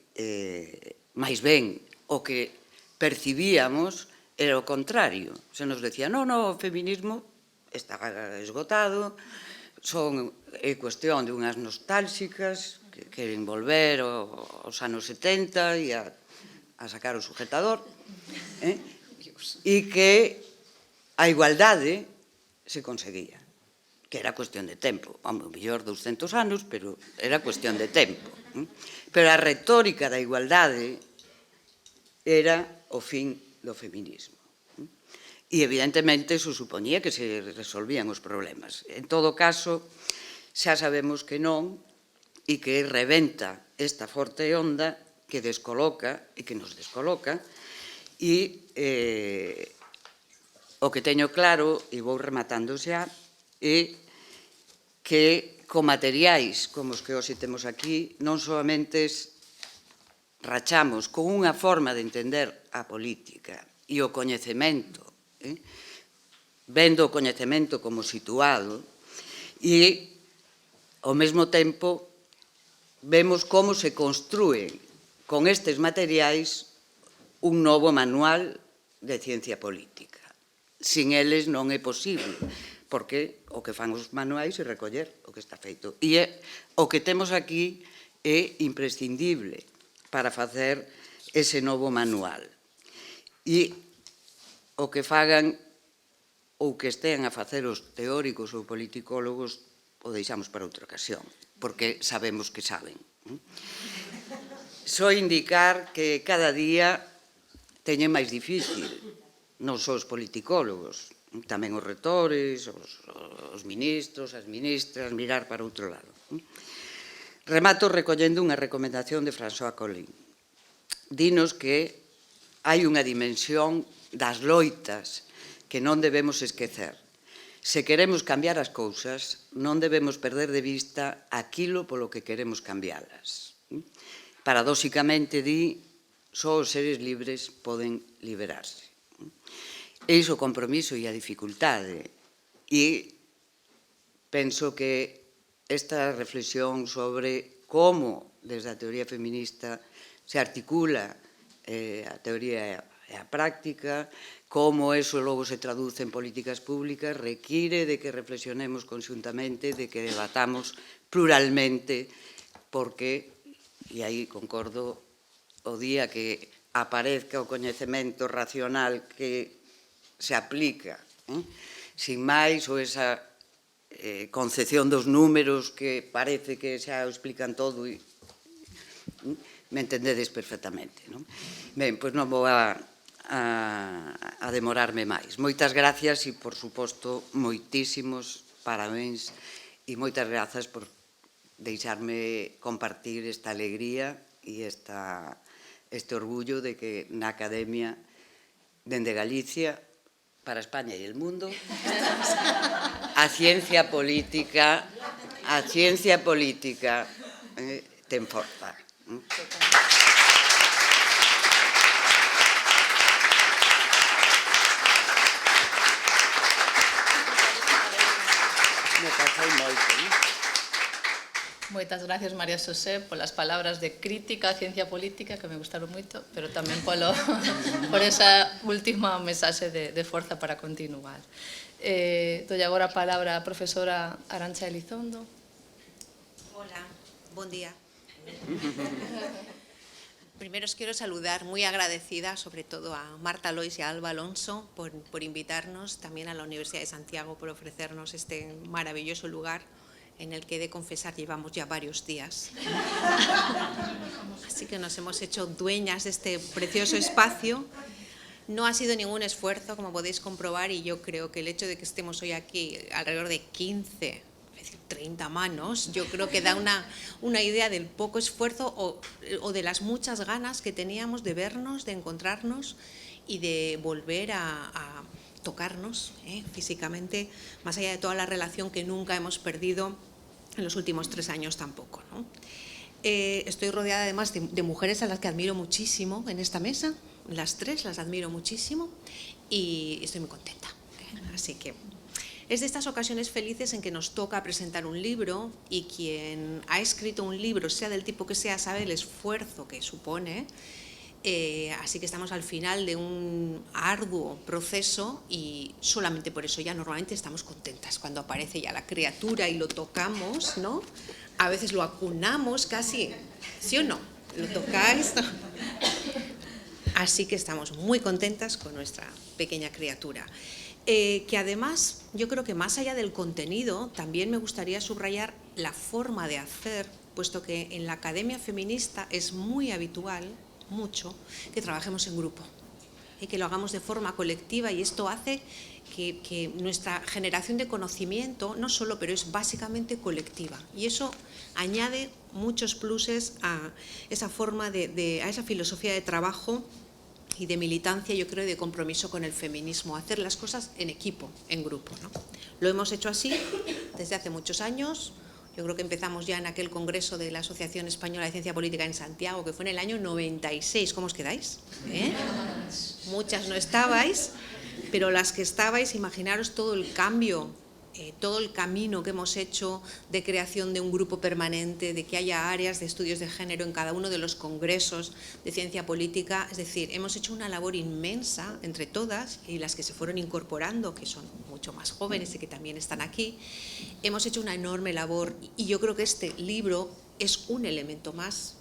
máis ben, o que percibíamos era o contrario. Se nos decía, non, o feminismo está esgotado, é cuestión de unhas nostálxicas que queren volver aos anos 70 e a sacar o sujetador, e que a igualdade se conseguía. que era cuestión de tempo, ao mellor 200 anos, pero era cuestión de tempo. Pero a retórica da igualdade era o fin do feminismo. E, evidentemente, eso supoñía que se resolvían os problemas. En todo caso, xa sabemos que non, e que rebenta esta forte onda que descoloca e que nos descoloca, e o que teño claro, e vou rematando xa, é que con materiais como os que hoxe temos aquí non solamente rachamos con unha forma de entender a política e o coñecemento, vendo o coñecemento como situado, e ao mesmo tempo vemos como se construen con estes materiais un novo manual de ciencia política. Sin eles non é posible, porque o que fan os manuais é recoller o que está feito. E o que temos aquí é imprescindible para facer ese novo manual. E o que fagan ou que estean a facer os teóricos ou politicólogos o deixamos para outra ocasión, porque sabemos que saben. Só indicar que cada día teñen máis difícil, non só os politicólogos, tamén os retores, os ministros, as ministras, mirar para outro lado. Remato recollendo unha recomendación de François Collin. Dinos que hai unha dimensión das loitas que non debemos esquecer. Se queremos cambiar as cousas, non debemos perder de vista aquilo polo que queremos cambialas. Paradóxicamente, di, só os seres libres poden liberarse. Eis o compromiso e a dificultade. E penso que esta reflexión sobre como, desde a teoría feminista, se articula a teoría e a práctica, como eso logo se traduce en políticas públicas, require de que reflexionemos conxuntamente, de que debatamos pluralmente, porque, e aí concordo, o día que aparezca o coñecemento racional que se aplica, sin máis, ou esa concepción dos números que parece que xa o explican todo e me entendedes perfectamente. Ben, pois non vou a demorarme máis. Moitas gracias e, por suposto, moitísimos parabéns e moitas grazas por deixarme compartir esta alegría e este orgullo de que na Academia, dende Galicia, para España e el mundo, a ciencia política ten forza. Me pasei moito, Moitas gracias, María Xosé, polas palabras de crítica á ciencia política, que me gustaron moito, pero tamén por esa última mensaxe de forza para continuar. Doy agora a palabra a profesora Arantxa Elizondo. Hola, bon día. Primero os quiero saludar, muy agradecida sobre todo a Marta Lois y a Alba Alonso por invitarnos, también a la Universidad de Santiago por ofrecernos este maravilloso lugar en el que he de confesar llevamos ya varios días. Así que nos hemos hecho dueñas de este precioso espacio. No ha sido ningún esfuerzo, como podéis comprobar, y yo creo que el hecho de que estemos hoy aquí alrededor de 15, 30 manos, yo creo que da una idea del poco esfuerzo o de las muchas ganas que teníamos de vernos, de encontrarnos y de volver a tocarnos físicamente, más allá de toda la relación que nunca hemos perdido en los últimos 3 años tampoco, ¿no? Estoy rodeada además de mujeres a las que admiro muchísimo en esta mesa, las 3 las admiro muchísimo y estoy muy contenta. Así que es de estas ocasiones felices en que nos toca presentar un libro y quien ha escrito un libro, sea del tipo que sea, sabe el esfuerzo que supone. Así que estamos al final de un arduo proceso y solamente por eso ya normalmente estamos contentas cuando aparece ya la criatura y lo tocamos, ¿no? A veces lo acunamos casi, ¿sí o no? ¿Lo tocáis? ¿No? Así que estamos muy contentas con nuestra pequeña criatura. que además yo creo que más allá del contenido también me gustaría subrayar la forma de hacer, puesto que en la academia feminista es muy habitual, mucho, que trabajemos en grupo y que lo hagamos de forma colectiva, y esto hace que nuestra generación de conocimiento, no solo, pero es básicamente colectiva, y eso añade muchos pluses a esa forma a esa filosofía de trabajo y de militancia, yo creo, y de compromiso con el feminismo, hacer las cosas en equipo, en grupo, ¿no? Lo hemos hecho así desde hace muchos años. Yo creo que empezamos ya en aquel congreso de la Asociación Española de Ciencia Política en Santiago, que fue en el año 96. ¿Cómo os quedáis? Muchas no estabais, pero las que estabais, imaginaros todo el cambio, todo el camino que hemos hecho de creación de un grupo permanente, de que haya áreas de estudios de género en cada uno de los congresos de ciencia política. Es decir, hemos hecho una labor inmensa entre todas, y las que se fueron incorporando, que son mucho más jóvenes y que también están aquí. Hemos hecho una enorme labor, y yo creo que este libro es un elemento más,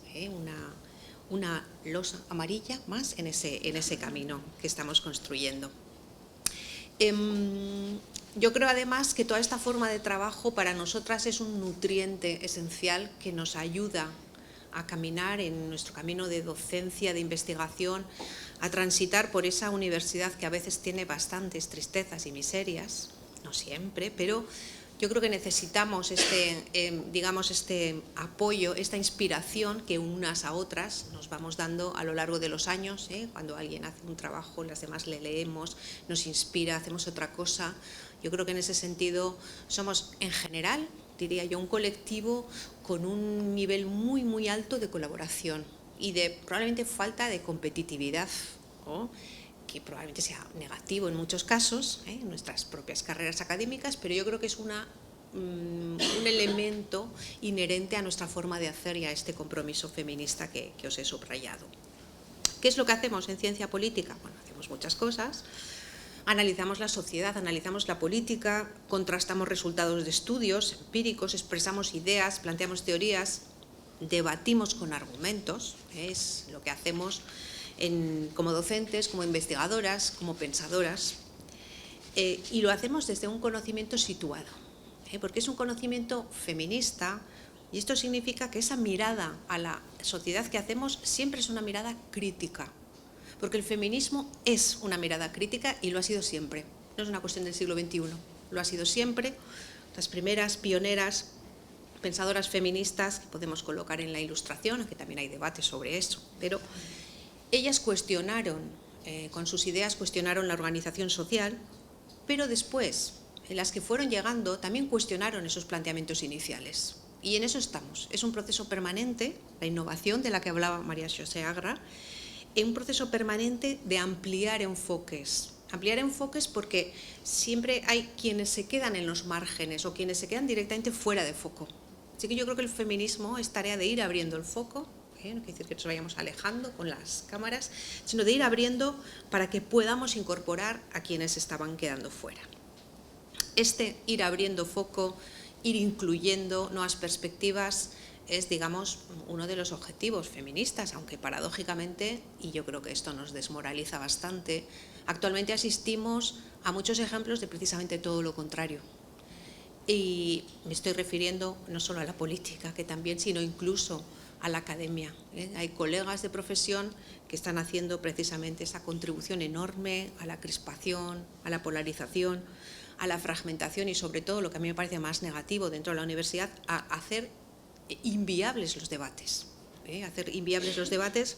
una losa amarilla más en ese camino que estamos construyendo. Yo creo además que toda esta forma de trabajo para nosotras es un nutriente esencial que nos ayuda a caminar en nuestro camino de docencia, de investigación, a transitar por esa universidad que a veces tiene bastantes tristezas y miserias, no siempre, pero yo creo que necesitamos este apoyo, esta inspiración que unas a otras nos vamos dando a lo largo de los años. Cuando alguien hace un trabajo, las demás le leemos, nos inspira, hacemos otra cosa. Yo creo que en ese sentido somos, en general, diría yo, un colectivo con un nivel muy, muy alto de colaboración y de probablemente falta de competitividad, ¿no? Que probablemente sea negativo en muchos casos, en nuestras propias carreras académicas, pero yo creo que es un elemento inherente a nuestra forma de hacer y a este compromiso feminista que os he subrayado. ¿Qué es lo que hacemos en ciencia política? Bueno, hacemos muchas cosas. Analizamos la sociedad, analizamos la política, contrastamos resultados de estudios empíricos, expresamos ideas, planteamos teorías, debatimos con argumentos, es lo que hacemos como docentes, como investigadoras, como pensadoras, y lo hacemos desde un conocimiento situado, porque es un conocimiento feminista, y esto significa que esa mirada a la sociedad que hacemos siempre es una mirada crítica, porque el feminismo es una mirada crítica y lo ha sido siempre, no es una cuestión del siglo XXI, lo ha sido siempre. Las primeras pioneras pensadoras feministas que podemos colocar en la Ilustración, aunque también hay debates sobre eso, pero ellas cuestionaron, con sus ideas cuestionaron la organización social, pero después, en las que fueron llegando, también cuestionaron esos planteamientos iniciales. Y en eso estamos. Es un proceso permanente, la innovación de la que hablaba María Xosé Agra, un proceso permanente de ampliar enfoques. Ampliar enfoques porque siempre hay quienes se quedan en los márgenes o quienes se quedan directamente fuera de foco. Así que yo creo que el feminismo es tarea de ir abriendo el foco, no quiere decir que nos vayamos alejando con las cámaras, sino de ir abriendo para que podamos incorporar a quienes estaban quedando fuera. Este ir abriendo foco, ir incluyendo nuevas perspectivas, es, digamos, uno de los objetivos feministas, aunque paradójicamente, y yo creo que esto nos desmoraliza bastante, actualmente asistimos a muchos ejemplos de precisamente todo lo contrario. Y me estoy refiriendo no solo a la política, que también, sino incluso a la academia. Hay colegas de profesión que están haciendo precisamente esa contribución enorme a la crispación, a la polarización, a la fragmentación y sobre todo, lo que a mí me parece más negativo dentro de la universidad, a hacer inviables los debates. Hacer inviables los debates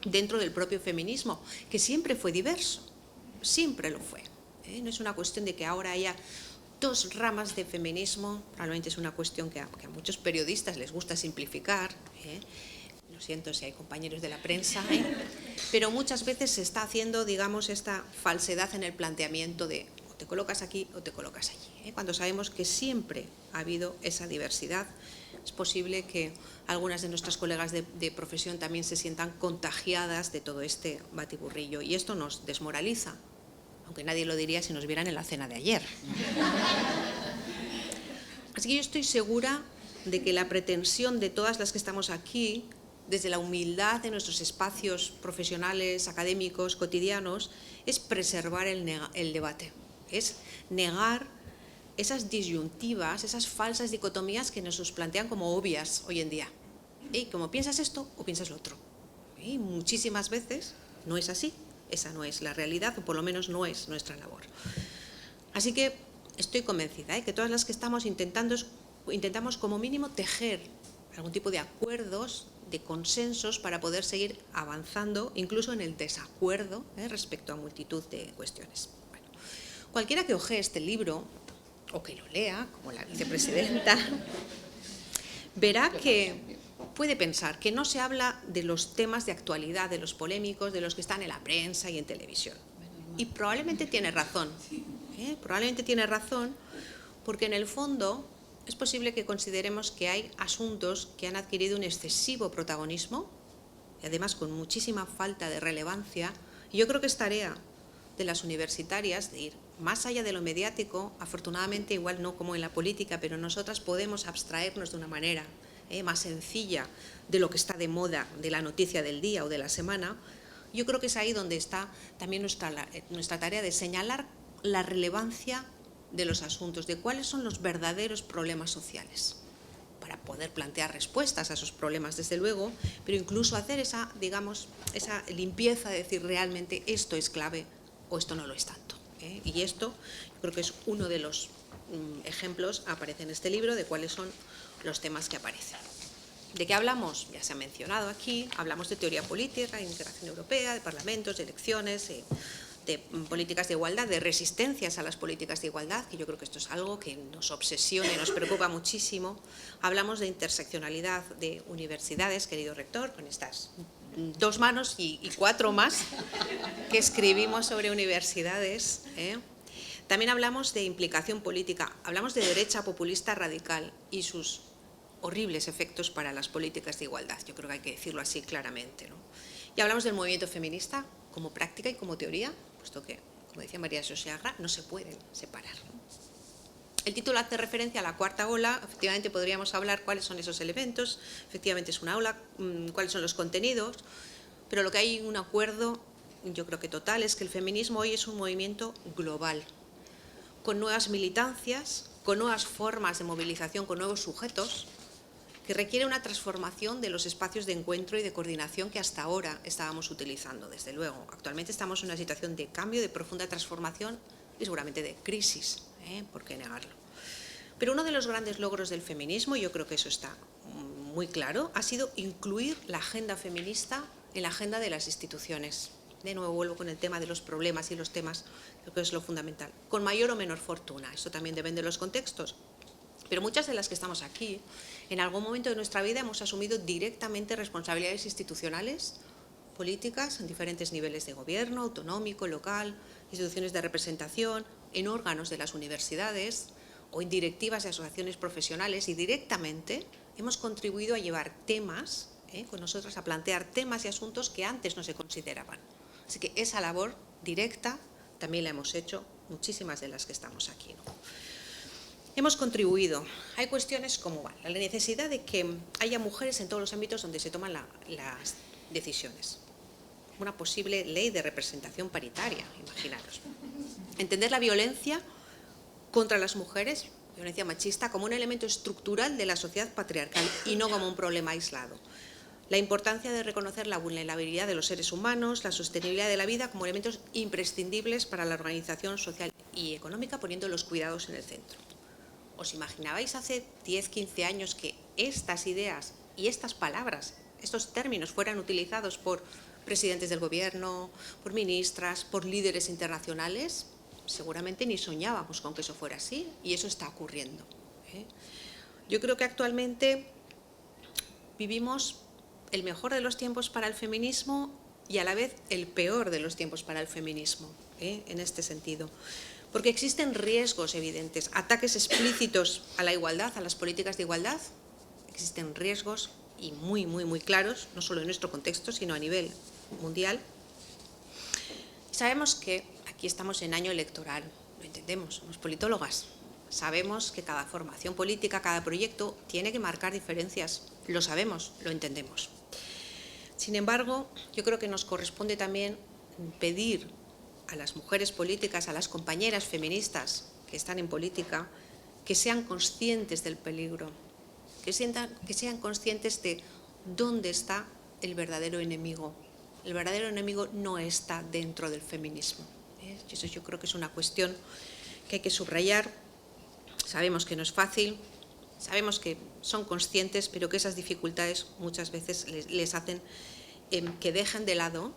dentro del propio feminismo, que siempre fue diverso, siempre lo fue. No es una cuestión de que ahora haya dos ramas de feminismo, probablemente es una cuestión que a muchos periodistas les gusta simplificar, lo siento si hay compañeros de la prensa, pero muchas veces se está haciendo, digamos, esta falsedad en el planteamiento de o te colocas aquí o te colocas allí, cuando sabemos que siempre ha habido esa diversidad. Es posible que algunas de nuestras colegas de profesión también se sientan contagiadas de todo este batiburrillo y esto nos desmoraliza, aunque nadie lo diría si nos vieran en la cena de ayer. Así que yo estoy segura de que la pretensión de todas las que estamos aquí, desde la humildad de nuestros espacios profesionales, académicos, cotidianos, es preservar el debate, es negar esas disyuntivas, esas falsas dicotomías que nos plantean como obvias hoy en día. Como piensas esto o piensas lo otro. Y muchísimas veces no es así, esa no es la realidad, o por lo menos no es nuestra labor. Así que estoy convencida que todas las que estamos intentamos como mínimo tejer algún tipo de acuerdos, de consensos para poder seguir avanzando, incluso en el desacuerdo respecto a multitud de cuestiones. Bueno, cualquiera que ojee este libro, o que lo lea, como la vicepresidenta, verá que puede pensar que no se habla de los temas de actualidad, de los polémicos, de los que están en la prensa y en televisión. Y probablemente tiene razón, probablemente tiene razón, porque en el fondo es posible que consideremos que hay asuntos que han adquirido un excesivo protagonismo, y además con muchísima falta de relevancia. Y yo creo que es tarea de las universitarias de ir más allá de lo mediático. Afortunadamente, igual no como en la política, pero nosotras podemos abstraernos de una manera más sencilla de lo que está de moda, de la noticia del día o de la semana. Yo creo que es ahí donde está también nuestra tarea de señalar la relevancia de los asuntos, de cuáles son los verdaderos problemas sociales, para poder plantear respuestas a esos problemas, desde luego, pero incluso hacer esa, digamos, esa limpieza de decir realmente esto es clave o esto no lo es tanto. Y esto yo creo que es uno de los ejemplos, aparece en este libro, de cuáles son los temas que aparecen. ¿De qué hablamos? Ya se ha mencionado aquí, hablamos de teoría política, de integración europea, de parlamentos, de elecciones, de políticas de igualdad, de resistencias a las políticas de igualdad, que yo creo que esto es algo que nos obsesiona y nos preocupa muchísimo. Hablamos de interseccionalidad de universidades, querido rector, con estas 2 manos y 4 más que escribimos sobre universidades. También hablamos de implicación política, hablamos de derecha populista radical y sus horribles efectos para las políticas de igualdad. Yo creo que hay que decirlo así claramente, ¿no? Y hablamos del movimiento feminista como práctica y como teoría, puesto que, como decía María José Agra, no se pueden separar, ¿no? El título hace referencia a la cuarta ola. Efectivamente podríamos hablar cuáles son esos elementos, efectivamente es una ola, cuáles son los contenidos, pero lo que hay un acuerdo, yo creo que total, es que el feminismo hoy es un movimiento global, con nuevas militancias, con nuevas formas de movilización, con nuevos sujetos, que requiere una transformación de los espacios de encuentro y de coordinación que hasta ahora estábamos utilizando, desde luego. Actualmente estamos en una situación de cambio, de profunda transformación y seguramente de crisis, ¿por qué negarlo? Pero uno de los grandes logros del feminismo, y yo creo que eso está muy claro, ha sido incluir la agenda feminista en la agenda de las instituciones. De nuevo vuelvo con el tema de los problemas y los temas, creo que es lo fundamental. Con mayor o menor fortuna, esto también depende de los contextos. Pero muchas de las que estamos aquí, en algún momento de nuestra vida hemos asumido directamente responsabilidades institucionales, políticas, en diferentes niveles de gobierno, autonómico, local, instituciones de representación, en órganos de las universidades o en directivas de asociaciones profesionales, y directamente hemos contribuido a llevar temas, con nosotras a plantear temas y asuntos que antes no se consideraban. Así que esa labor directa también la hemos hecho muchísimas de las que estamos aquí, ¿no? Hemos contribuido. Hay cuestiones como la necesidad de que haya mujeres en todos los ámbitos donde se toman las decisiones. Una posible ley de representación paritaria, imaginaros. Entender la violencia contra las mujeres, violencia machista, como un elemento estructural de la sociedad patriarcal y no como un problema aislado. La importancia de reconocer la vulnerabilidad de los seres humanos, la sostenibilidad de la vida como elementos imprescindibles para la organización social y económica, poniendo los cuidados en el centro. ¿Os imaginabais hace 10, 15 años que estas ideas y estas palabras, estos términos fueran utilizados por presidentes del gobierno, por ministras, por líderes internacionales? Seguramente ni soñábamos con que eso fuera así, y eso está ocurriendo. Yo creo que actualmente vivimos el mejor de los tiempos para el feminismo y a la vez el peor de los tiempos para el feminismo, en este sentido. Porque existen riesgos evidentes, ataques explícitos a la igualdad, a las políticas de igualdad. Existen riesgos y muy, muy, muy claros, no solo en nuestro contexto, sino a nivel mundial. Sabemos que aquí estamos en año electoral, lo entendemos, somos politólogas. Sabemos que cada formación política, cada proyecto tiene que marcar diferencias, lo sabemos, lo entendemos. Sin embargo, yo creo que nos corresponde también pedir a las mujeres políticas, a las compañeras feministas que están en política, que sean conscientes del peligro, que sean conscientes de dónde está el verdadero enemigo. El verdadero enemigo no está dentro del feminismo. Y eso yo creo que es una cuestión que hay que subrayar. Sabemos que no es fácil, sabemos que son conscientes, pero que esas dificultades muchas veces les hacen que dejen de lado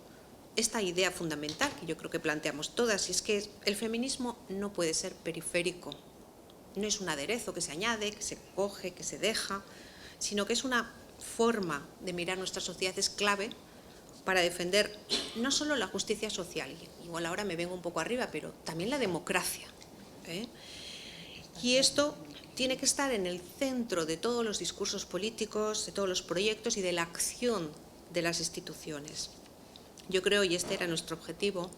esta idea fundamental que yo creo que planteamos todas, y es que el feminismo no puede ser periférico, no es un aderezo que se añade, que se coge, que se deja, sino que es una forma de mirar nuestra sociedad, es clave para defender no solo la justicia social, igual ahora me vengo un poco arriba, pero también la democracia. Y esto tiene que estar en el centro de todos los discursos políticos, de todos los proyectos y de la acción de las instituciones. Yo creo, y este era nuestro objetivo,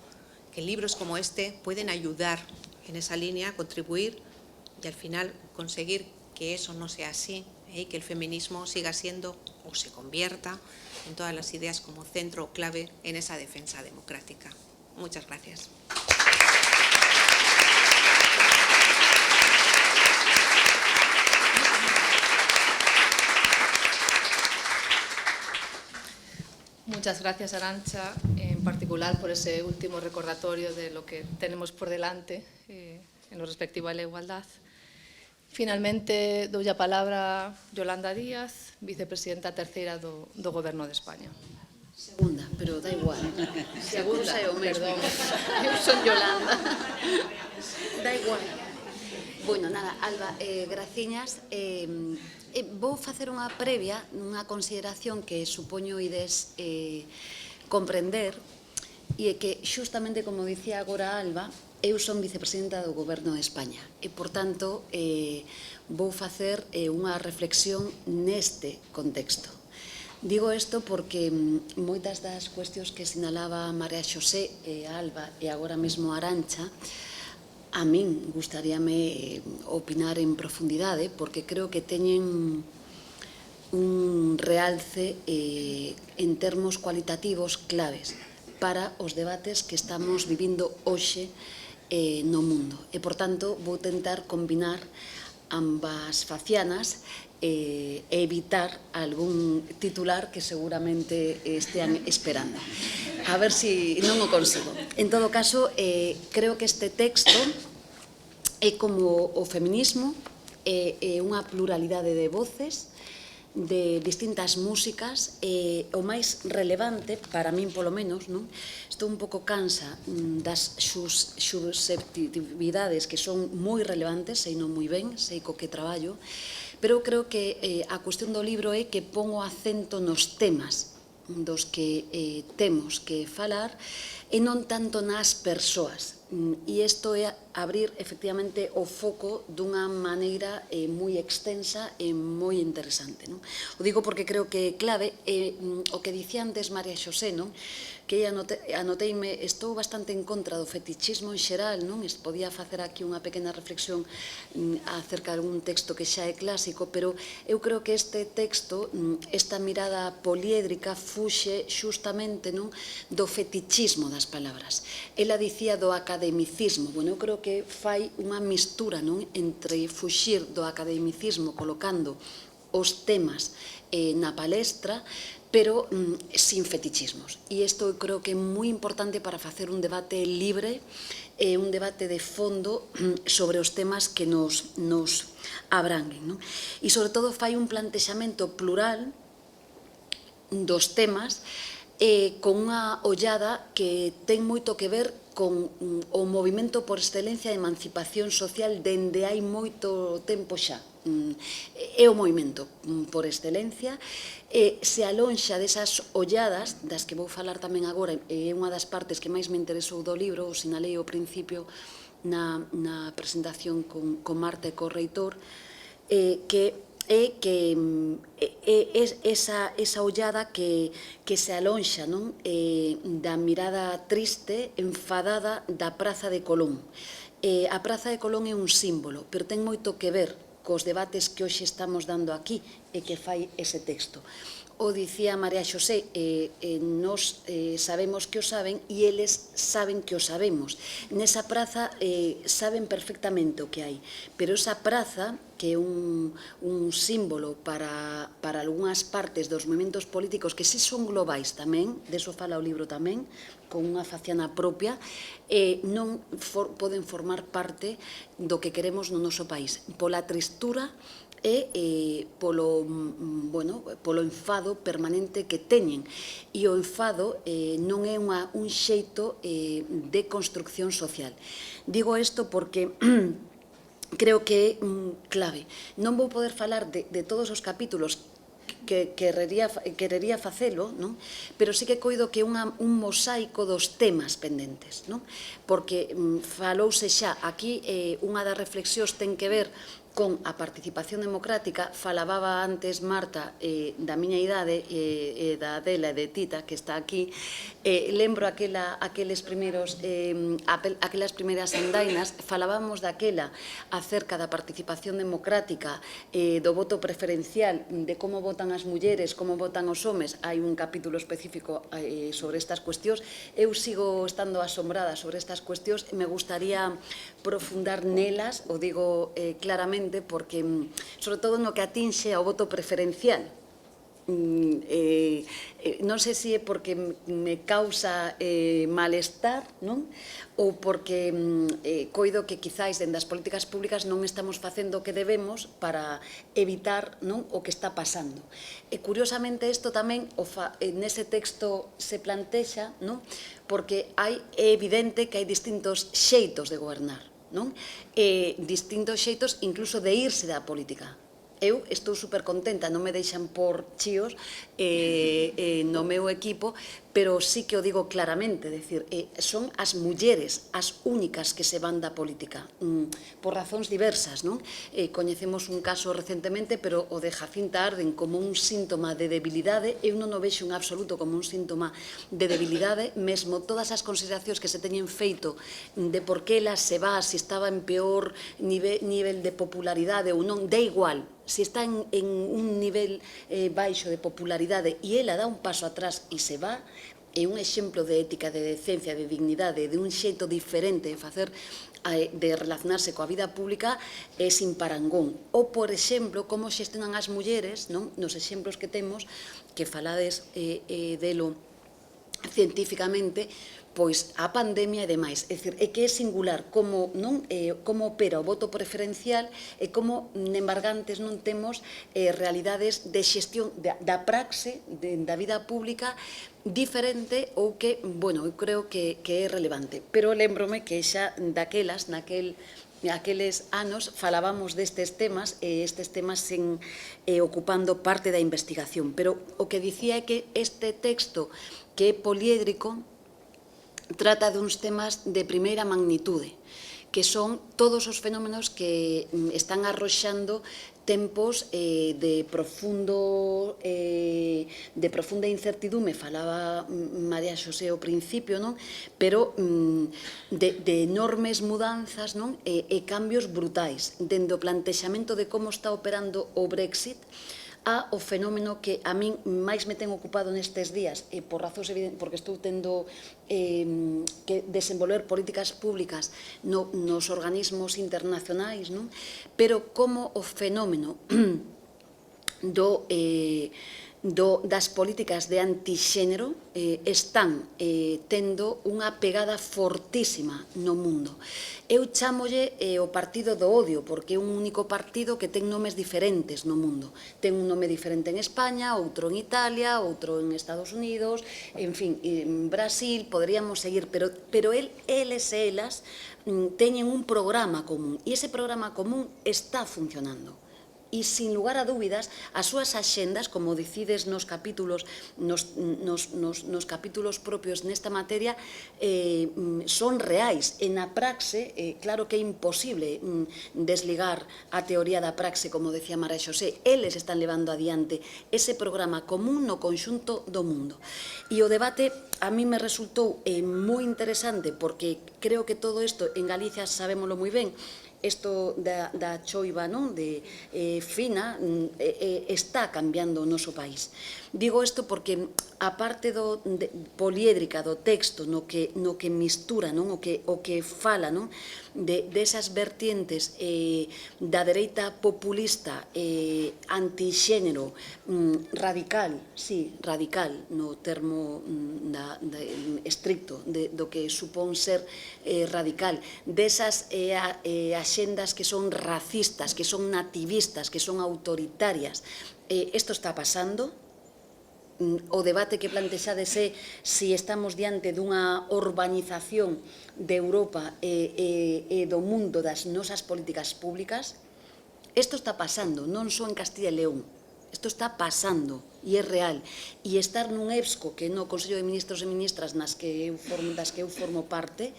que libros como este pueden ayudar en esa línea, contribuir y al final conseguir que eso no sea así, y que el feminismo siga siendo o se convierta en todas las ideas como centro clave en esa defensa democrática. Muchas gracias. Muchas gracias, Arantxa, en particular por ese último recordatorio de lo que tenemos por delante en lo respectivo a la igualdad. Finalmente, dou a palabra a Yolanda Díaz, vicepresidenta terceira do Goberno de España. Segunda, pero da igual. Segunda, é o mesmo. perdón. Eu son Yolanda. Da igual. Bueno, nada, Alba, graciñas. Vou facer unha previa, unha consideración que supoño ides comprender, e é que xustamente como dicía agora Alba, eu son vicepresidenta do Goberno de España e, por tanto, vou facer unha reflexión neste contexto. Digo isto porque moitas das cuestións que sinalaba María Xosé, Alba e agora mesmo Arantxa, a min gustaríame opinar en profundidade porque creo que teñen un realce en termos cualitativos claves para os debates que estamos vivindo hoxe no mundo. E, por tanto, vou tentar combinar ambas facianas e evitar algún titular que seguramente estean esperando. A ver se non o consigo. En todo caso, creo que este texto é como o feminismo, é unha pluralidade de voces, de distintas músicas, o máis relevante, para min polo menos, non? Estou un pouco cansa das susceptibilidades que son moi relevantes, sei non moi ben, sei co que traballo, pero creo que a cuestión do libro é que pon o acento nos temas dos que temos que falar e non tanto nas persoas. E isto é abrir efectivamente o foco dunha maneira moi extensa e moi interesante. O digo porque creo que é clave o que dicía antes María Xosé, que anoteime, estou bastante en contra do fetichismo en xeral, podía facer aquí unha pequena reflexión acerca de algún texto que xa é clásico, pero eu creo que este texto, esta mirada poliédrica, fuxe xustamente do fetichismo das palabras. Ela dicía do academicismo. Bueno, eu creo que fai unha mistura entre fuxir do academicismo colocando os temas na palestra, pero sin fetichismos. E isto eu creo que é moi importante para facer un debate libre e un debate de fondo sobre os temas que nos abranguen. E, sobre todo, fai un plantexamento plural dos temas con unha ollada que ten moito que ver con o movimento por excelencia de emancipación social dende hai moito tempo xa. É o movimento por excelencia, se alonxa desas olladas, das que vou falar tamén agora, é unha das partes que máis me interesou do libro, o sinalei ao principio na presentación con Marta e co reitor, que é esa ollada que se alonxa da mirada triste, enfadada da Praza de Colón. A Praza de Colón é un símbolo, pero ten moito que ver cos debates que hoxe estamos dando aquí e que fai ese texto. o dicía María Xosé, nos sabemos que o saben e eles saben que o sabemos. Nesa praza saben perfectamente o que hai, pero esa praza, que é un símbolo para algunhas partes dos movimentos políticos que si son globais tamén, deso fala o libro tamén, con unha faciana propia, non poden formar parte do que queremos no noso país, pola tristura e polo enfado permanente que teñen. E o enfado non é un xeito de construcción social. Digo isto porque creo que é clave. Non vou poder falar de todos os capítulos que querería facelo, non? Pero sí que coido que é un mosaico dos temas pendentes, non? Porque falouse xa aquí, unha das reflexións ten que ver con a participación democrática. Falaba antes Marta da miña idade e da dela e de Tita, que está aquí. Lembro aquelas primeiras andainas, falábamos daquela acerca da participación democrática, do voto preferencial, de como votan as mulleres, como votan os homes. Hai un capítulo específico sobre estas cuestións. Eu sigo estando asombrada sobre estas cuestións e me gustaría profundar nelas, o digo claramente, porque, sobre todo no que atinxe ao voto preferencial, non sei se é porque me causa malestar, non? Ou porque coido que quizáis dende as políticas públicas non estamos facendo o que debemos para evitar, non, o que está pasando. E curiosamente isto tamén nese texto se plantexa, non? Porque é evidente que hai distintos xeitos de gobernar, non? Distintos xeitos incluso de irse da política. Eu estou supercontenta, non me deixan por chíos no meu equipo, pero sí que o digo claramente, decir, son as mulleres as únicas que se van da política, por razóns diversas, non? Coñecemos un caso recentemente, pero o de Jacinta Arden como un síntoma de debilidade, eu non o vexo en absoluto como un síntoma de debilidade, mesmo todas as consideracións que se teñen feito de por que ela se va, se estaba en peor nivel de popularidade ou non, da igual. Se está en un nivel baixo de popularidade e ela dá un paso atrás e se va, é un exemplo de ética, de decencia, de dignidade, de un xeito diferente de facer, de relacionarse coa vida pública, é sin parangón. Ou, por exemplo, como xestionan as mulleres, nos exemplos que temos, que falades delo científicamente, pois a pandemia e demais. É dicir, é que é singular como opera o voto preferencial e como embargantes non temos realidades de xestión da praxe da vida pública diferente ou que, bueno, eu creo que é relevante. Pero lembrome que xa daqueles anos falábamos destes temas e estes temas ocupando parte da investigación. Pero o que dicía é que este texto, que é poliédrico, trata duns temas de primeira magnitude, que son todos os fenómenos que están arroxando tempos de profunda incertidume, falaba María Xosé ao principio, non? Pero de enormes mudanzas, non? E cambios brutais, dende o plantexamento de como está operando o Brexit, o fenómeno que a min máis me ten ocupado nestes días, por razóns evidentes, porque estou tendo que desenvolver políticas públicas nos organismos internacionais, non? Pero como o fenómeno das políticas de antixénero están tendo unha pegada fortísima no mundo. Eu chámolle o partido do odio, porque é un único partido que ten nomes diferentes no mundo. Ten un nome diferente en España, outro en Italia, outro en Estados Unidos, en fin, en Brasil, poderíamos seguir, pero eles e elas teñen un programa común, e ese programa común está funcionando. E, sin lugar a dúbidas, as súas axendas, como dicides nos capítulos propios nesta materia, son reais. E na praxe, claro que é imposible desligar a teoría da praxe, como decía María Xosé. Eles están levando adiante ese programa común no conxunto do mundo. E o debate a mí me resultou moi interesante, porque creo que todo isto en Galicia sabémolo moi ben. Isto da choiva, non, de fina, está cambiando o noso país. Digo isto porque a parte poliédrica do texto no que mistura, non, o que fala, non, desas vertientes da dereita populista, antixénero, radical, sí, radical no termo estricto do que supón ser radical, desas axendas que son racistas, que son nativistas, que son autoritarias. Isto está pasando. O debate que plantexades é se estamos diante dunha urbanización de Europa e do mundo das nosas políticas públicas. Isto está pasando, non só en Castilla e León. Isto está pasando e é real. E estar nun EPSCO, que no Consello de Ministros e Ministras das que eu formo parte,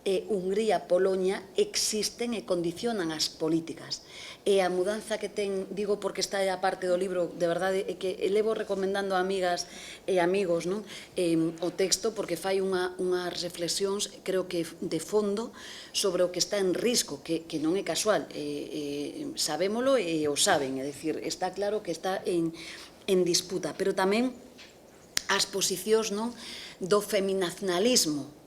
Hungría, Polonia, existen e condicionan as políticas. E a mudanza que ten, digo porque está a parte do libro, de verdade, é que levo recomendando a amigas e amigos o texto, porque fai unhas reflexións, creo que de fondo, sobre o que está en risco, que non é casual. Sabémolo e o saben, é dicir, está claro que está en disputa, pero tamén as posicións do feminacionalismo,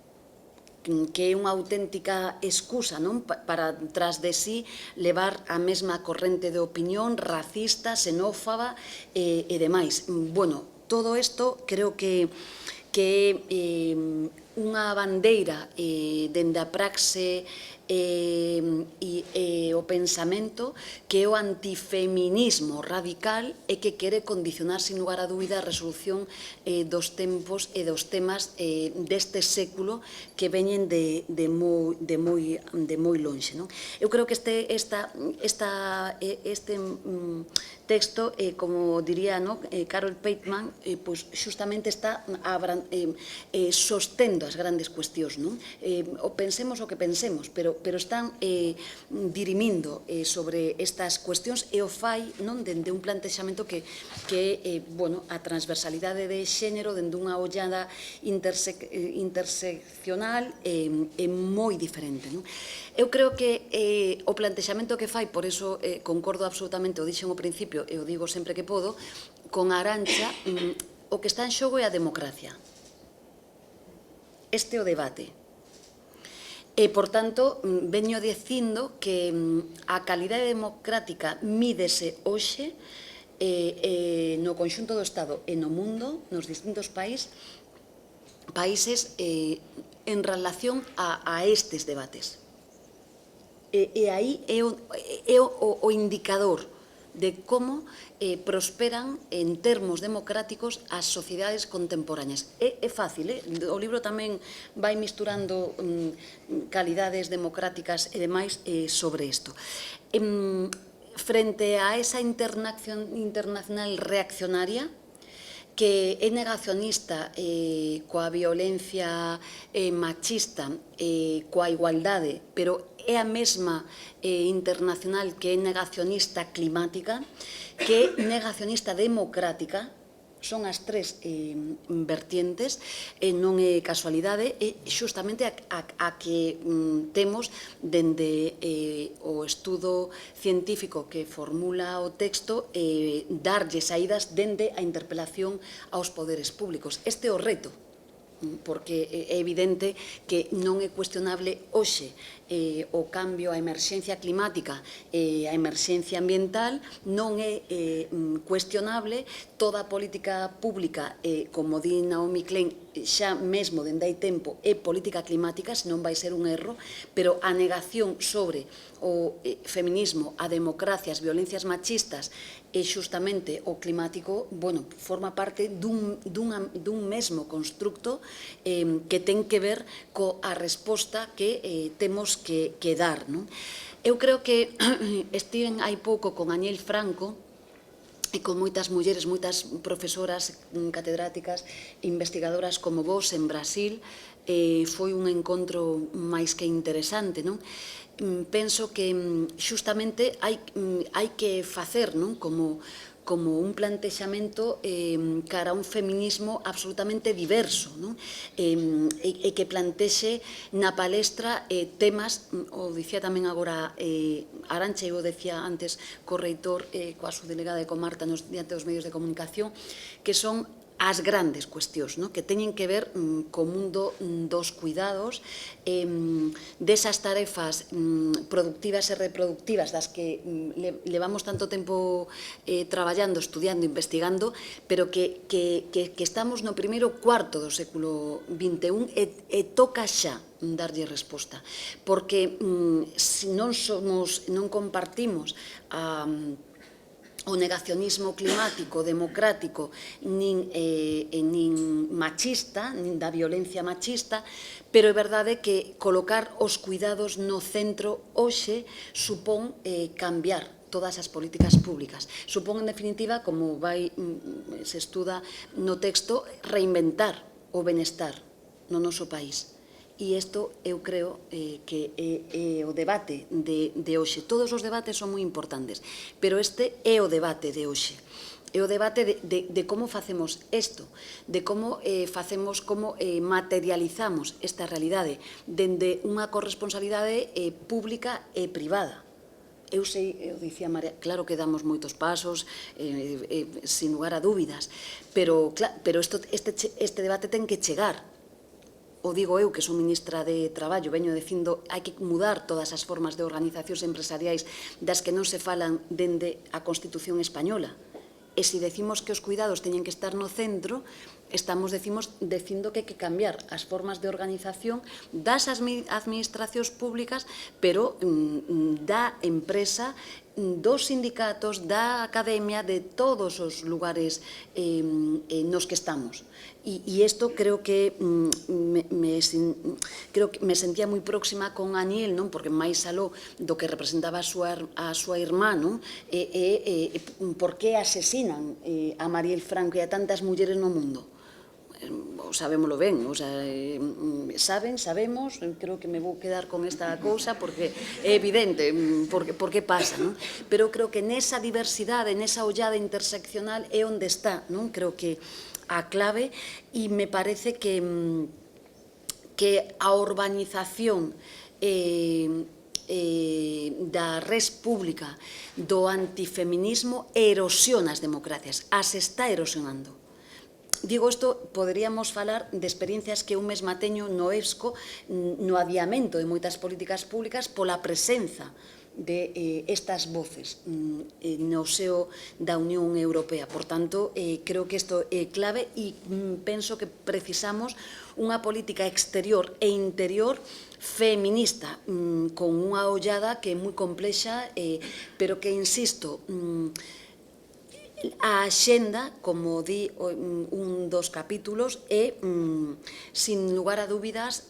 que é unha auténtica excusa para tras de sí levar a mesma corrente de opinión racista, xenófoba e demais. Bueno, todo isto creo que é unha bandeira dende a praxe e o pensamento que o antifeminismo radical é que quere condicionar sin lugar a dúbida a resolución dos tempos e dos temas deste século que veñen de moi lonxe. Eu creo que este texto, como diría Carol Pateman, justamente está sostendo as grandes cuestións. Pensemos o que pensemos, pero están dirimindo sobre estas cuestións e o fai dende un plantexamento que é a transversalidade de xénero dende unha ollada interseccional é moi diferente. Eu creo que o plantexamento que fai, por iso concordo absolutamente, o dixen ao principio e o digo sempre que podo, con Arantxa, o que está en xogo é a democracia. Este é o debate. E, por tanto, veño dicindo que a calidade democrática mídese hoxe no conxunto do Estado e no mundo, nos distintos países, en relación a estes debates. E aí é o indicador de como prosperan en termos democráticos as sociedades contemporáneas. É fácil, o libro tamén vai misturando calidades democráticas e demais sobre isto. Frente a esa internacional reaccionaria, que é negacionista coa violencia machista, coa igualdade, pero é a mesma internacional que é negacionista climática, que é negacionista democrática. Son as tres vertientes, non é casualidade, é xustamente a que temos dende o estudo científico que formula o texto darlle saídas dende a interpelación aos poderes públicos. Este é o reto, porque é evidente que non é cuestionable hoxe o cambio, a emerxencia climática e a emerxencia ambiental, non é cuestionable toda a política pública, como di Naomi Klein, xa mesmo dende hai tempo, é política climática, senón vai ser un erro, pero a negación sobre o feminismo, a democracia, as violencias machistas e xustamente o climático, forma parte dun mesmo constructo que ten que ver coa resposta que temos que dar. Eu creo que estiven hai pouco con Añel Franco e con moitas mulleres, moitas profesoras, catedráticas, investigadoras como vos en Brasil. Foi un encontro máis que interesante, non? Penso que xustamente hai que facer, non? Como como un plantexamento cara a un feminismo absolutamente diverso, non? E que plantexe na palestra temas, o dicía tamén agora Arantxa, eu decía antes co reitor, coa subdelegada e co Marta diante dos medios de comunicación, que son as grandes cuestións, que teñen que ver co mundo dos cuidados, desas tarefas productivas e reproductivas das que levamos tanto tempo traballando, estudiando, investigando, pero que estamos no primeiro cuarto do século XXI e toca xa darlle resposta, porque se non compartimos o negacionismo climático, democrático, nin machista, nin da violencia machista, pero é verdade que colocar os cuidados no centro hoxe supón cambiar todas as políticas públicas. Supón, en definitiva, como se estuda no texto, reinventar o benestar no noso país. E isto eu creo que é o debate de hoxe. Todos os debates son moi importantes, pero este é o debate de hoxe. É o debate de como facemos isto, de como materializamos esta realidade dende unha corresponsabilidade pública e privada. Eu sei, eu dicía María, claro que damos moitos pasos, sin lugar a dúbidas, pero este debate ten que chegar. O digo eu, que sou ministra de Traballo, veño dicindo hai que mudar todas as formas de organizacións empresariais das que non se falan dende a Constitución española. E se decimos que os cuidados teñen que estar no centro, estamos dicindo que hai que cambiar as formas de organización das administracións públicas, pero da empresa, dos sindicatos, da academia, de todos os lugares nos que estamos. E isto creo que me sentía moi próxima con Aniel, porque máis aló do que representaba a súa irmá, por que asesinan a Mariel Franco e a tantas mulleres no mundo? Sabémoslo ben, sabemos, creo que me vou quedar con esta cousa porque é evidente por que pasa, pero creo que nesa diversidade, nesa ollada interseccional é onde está, creo que a clave, e me parece que a urbanización da res pública, do antifeminismo, erosiona as democracias, as está erosionando. Digo isto, poderíamos falar de experiencias que eu mesma teño no EFSCO, no adiamento de moitas políticas públicas pola presenza de estas voces no seo da Unión Europea. Por tanto, creo que isto é clave e penso que precisamos unha política exterior e interior feminista, con unha ollada que é moi complexa, pero que, insisto, a axenda, como di un dos capítulos, é, sin lugar a dúbidas,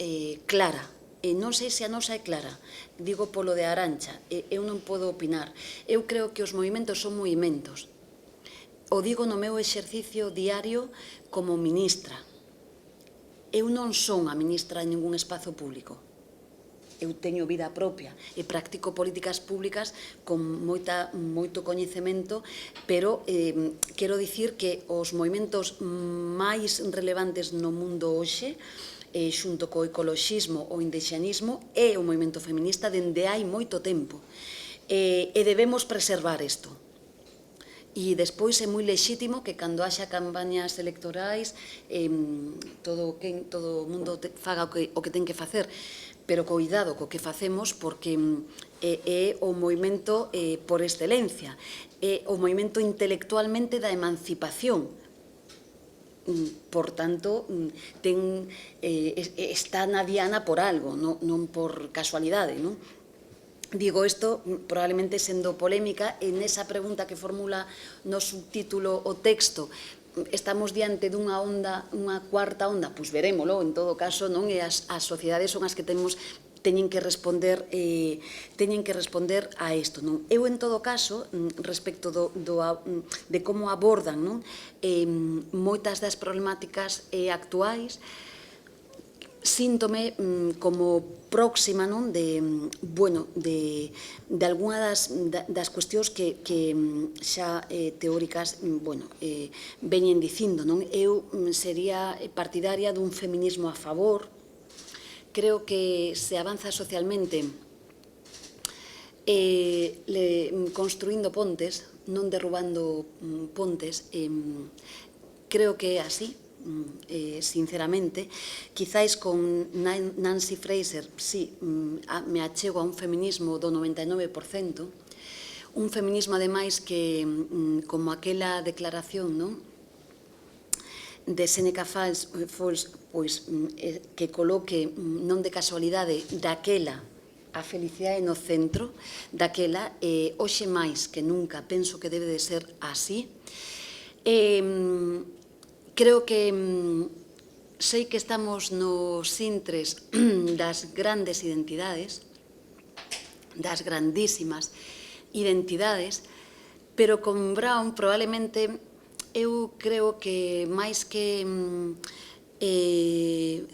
clara. Non sei se a nosa é clara, digo polo de Arantxa, eu non podo opinar. Eu creo que os movimentos son movimentos. O digo no meu exercicio diario como ministra. Eu non son a ministra de ningún espazo público. Eu teño vida propia e practico políticas públicas con moito coñecemento, pero quero dicir que os movimentos máis relevantes no mundo hoxe, xunto co ecoloxismo, o indexenismo, é o movimento feminista dende hai moito tempo. E debemos preservar isto. E despois é moi lexítimo que cando haxa campañas electorais todo o mundo faga o que ten que facer, pero coidado co que facemos, porque é o movimento por excelencia, é o movimento intelectualmente da emancipación. Por tanto, está na diana por algo, non por casualidade, non? Digo isto probablemente sendo polémica, en esa pregunta que formula no subtítulo o texto, estamos diante dunha onda, unha cuarta onda, pois verémolo, en todo caso, non? E as sociedades son as que teñen que responder a isto, non? Eu, en todo caso, respecto de como abordan moitas das problemáticas actuais, síntome como próxima de algunhas das cuestións que xa teóricas veñen dicindo. Eu sería partidaria dun feminismo a favor. Creo que se avanza socialmente construindo pontes, non derrubando pontes. Creo que é así. Sinceramente, quizáis con Nancy Fraser sí, me achego a un feminismo do 99%, un feminismo ademais que, como aquela declaración de Seneca Falls, pois, que coloque non de casualidade daquela a felicidade no centro, daquela, hoxe máis que nunca penso que debe de ser así. Creo que sei que estamos nos intres das grandes identidades, das grandísimas identidades, pero con Brown probablemente eu creo que máis que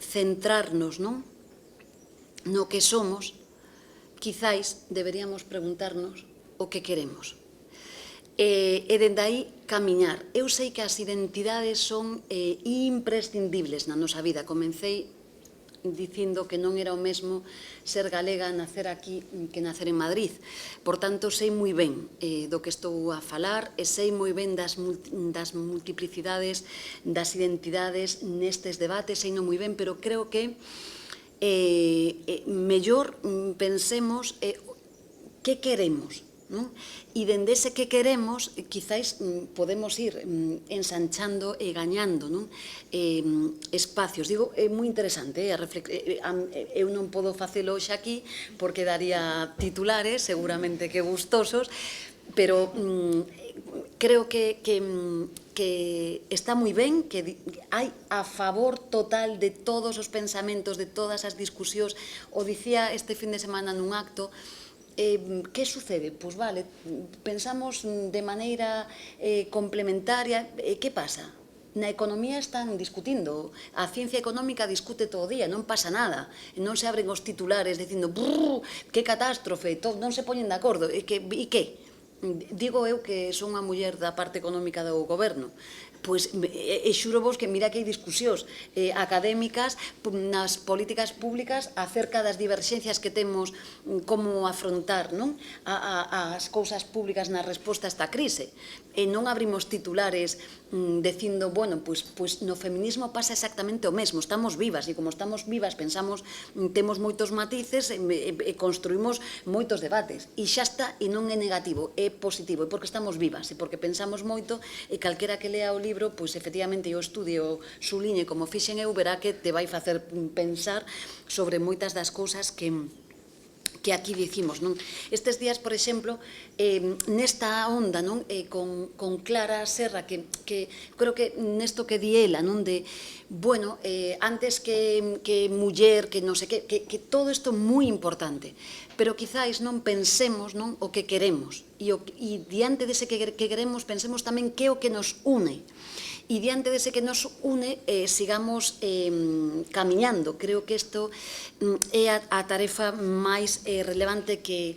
centrarnos no que somos, quizáis deberíamos preguntarnos o que queremos. E dende aí camiñar. Eu sei que as identidades son imprescindibles na nosa vida. Comecei dicindo que non era o mesmo ser galega, nacer aquí, que nacer en Madrid. Por tanto, sei moi ben do que estou a falar e sei moi ben das multiplicidades das identidades nestes debates, sei non moi ben, pero creo que mellor pensemos que queremos. E dende ese que queremos, quizáis podemos ir ensanchando e gañando espacios. Digo, é moi interesante, eu non podo facelo hoxe aquí porque daría titulares, seguramente que gustosos, pero creo que está moi ben, que hai a favor total de todos os pensamentos, de todas as discusións. O dicía este fin de semana nun acto. Que sucede? Pois vale, pensamos de maneira complementaria. Que pasa? Na economía están discutindo, a ciencia económica discute todo o día, non pasa nada, non se abren os titulares dicindo que catástrofe, non se poñen de acordo. E que? Digo eu que son unha muller da parte económica do goberno. Pois, xuro vos que mira que hai discusións académicas nas políticas públicas acerca das diverxencias que temos, como afrontar as cousas públicas na resposta a esta crise. E non abrimos titulares dicindo, bueno, pois no feminismo pasa exactamente o mesmo, estamos vivas, e como estamos vivas pensamos, temos moitos matices e construímos moitos debates, e xa está, e non é negativo, é positivo, é porque estamos vivas, e porque pensamos moito, e calquera que lea o libro, pois efectivamente o estudio suliñe como fixen eu, verá que te vai facer pensar sobre moitas das cousas que aquí dicimos. Estes días, por exemplo, nesta onda con Clara Serra, que creo que nesto que di ela, de, bueno, antes que muller, que non sei que todo isto é moi importante, pero quizáis non pensemos o que queremos, e diante dese que queremos pensemos tamén que é o que nos une. E diante dese que nos une, sigamos camiñando. Creo que isto é a tarefa máis relevante que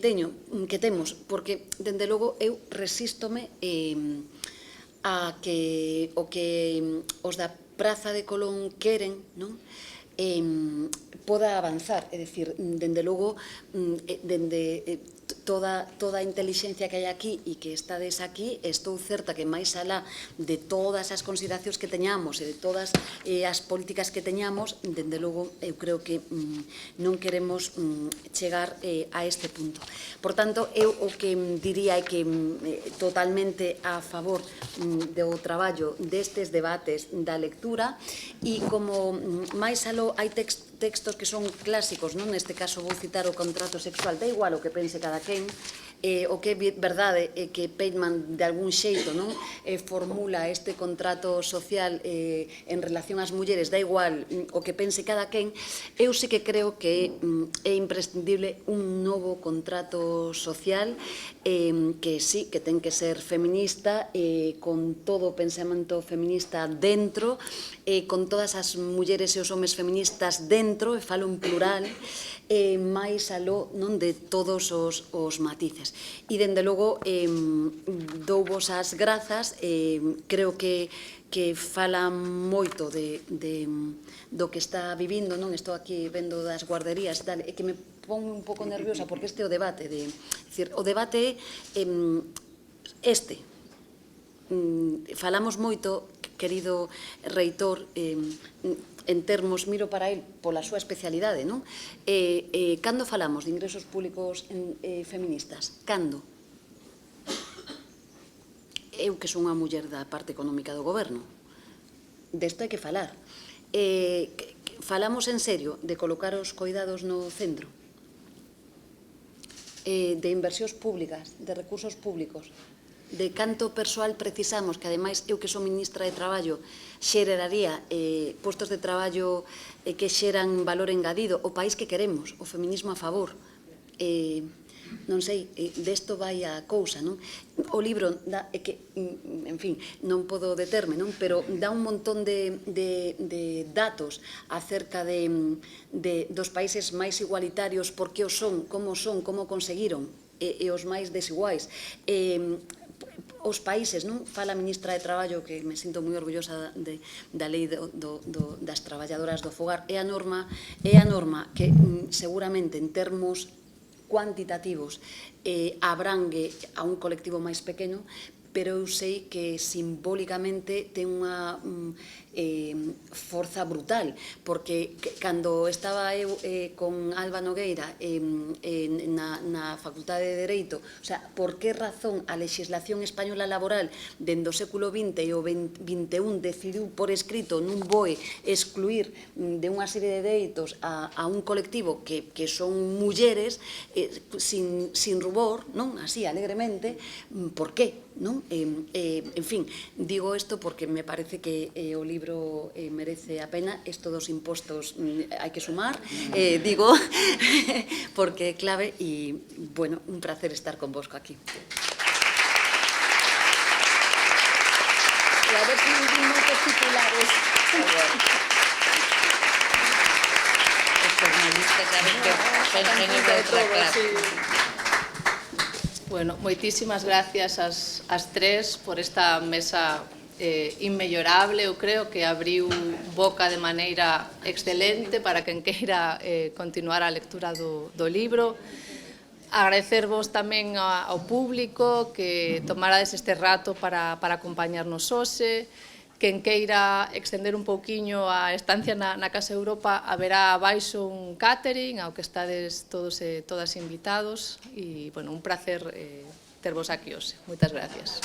temos, porque, dende logo, eu resístome a que o que os da Praza de Colón queren, poda avanzar. É dicir, dende logo, dende toda a intelixencia que hai aquí e que estades aquí, estou certa que máis alá de todas as consideracións que teñamos e de todas as políticas que teñamos, dende logo, eu creo que non queremos chegar a este punto. Por tanto, eu o que diría é que totalmente a favor do traballo destes debates da lectura, e como máis aló hai textos que son clásicos, neste caso vou citar o contrato sexual, da igual o que pense cada quen, tamén o que é verdade é que Peitman de algún xeito non formula este contrato social en relación ás mulleres, da igual o que pense cada quen. Eu sí que creo que é imprescindible un novo contrato social que sí, que ten que ser feminista, con todo o pensamento feminista dentro, con todas as mulleres e os homes feministas dentro, e falo en plural, máis aló non de todos os matices. E, dende logo, douvos as grazas, creo que fala moito do que está vivindo, non? Estou aquí vendo das guarderías e tal, e que me pon un pouco nerviosa porque este é o debate, o debate é falamos moito, querido reitor, en termos, miro para el pola súa especialidade, non? Cando falamos de ingresos públicos feministas? Cando? Eu que son unha muller da parte económica do goberno. Desto hai que falar. Falamos en serio de colocar os coidados no centro? De inversións públicas, de recursos públicos, de canto persoal precisamos, que ademais eu que son ministra de Traballo xeraría postos de traballo que xeran valor engadido, o país que queremos, o feminismo a favor. Non sei, desto vai a cousa, non? O libro, en fin, non podo determe, non? Pero dá un montón de datos acerca dos países máis igualitarios, por que o son, como conseguiron, e os máis desiguais. Os países, non? Fala a ministra de Traballo, que me sinto moi orgullosa da lei das traballadoras do fogar, é a norma que seguramente en termos cuantitativos abrangue a un colectivo máis pequeno, pero eu sei que simbólicamente ten unha forza brutal, porque cando estaba eu con Alba Nogueira na Facultade de Dereito, o sea, por que razón a legislación española laboral dende o século XX e o XXI decidiu por escrito nun BOE excluir de unha serie de dereitos a un colectivo que son mulleres sin rubor, non? Así, alegremente, por qué? Non? En fin, digo isto porque me parece que o libro merece a pena. Isto dos impostos hai que sumar, digo, porque é clave e, bueno, un placer estar con vosco aquí. E a ver se moitos titulares. Os jornalistas saben que son de outra clase. Bueno, moitísimas gracias ás tres por esta mesa inmellorable. Eu creo que abriu boca de maneira excelente para quen queira continuar a lectura do libro. Agradecervos tamén ao público que tomarades este rato para acompañarnos hoxe. Quen queira extender un pouquiño a estancia na Casa Europa, haberá abaixo un catering ao que estades todos e todas invitados e, bueno, un placer tervos aquí hoxe. Moitas gracias.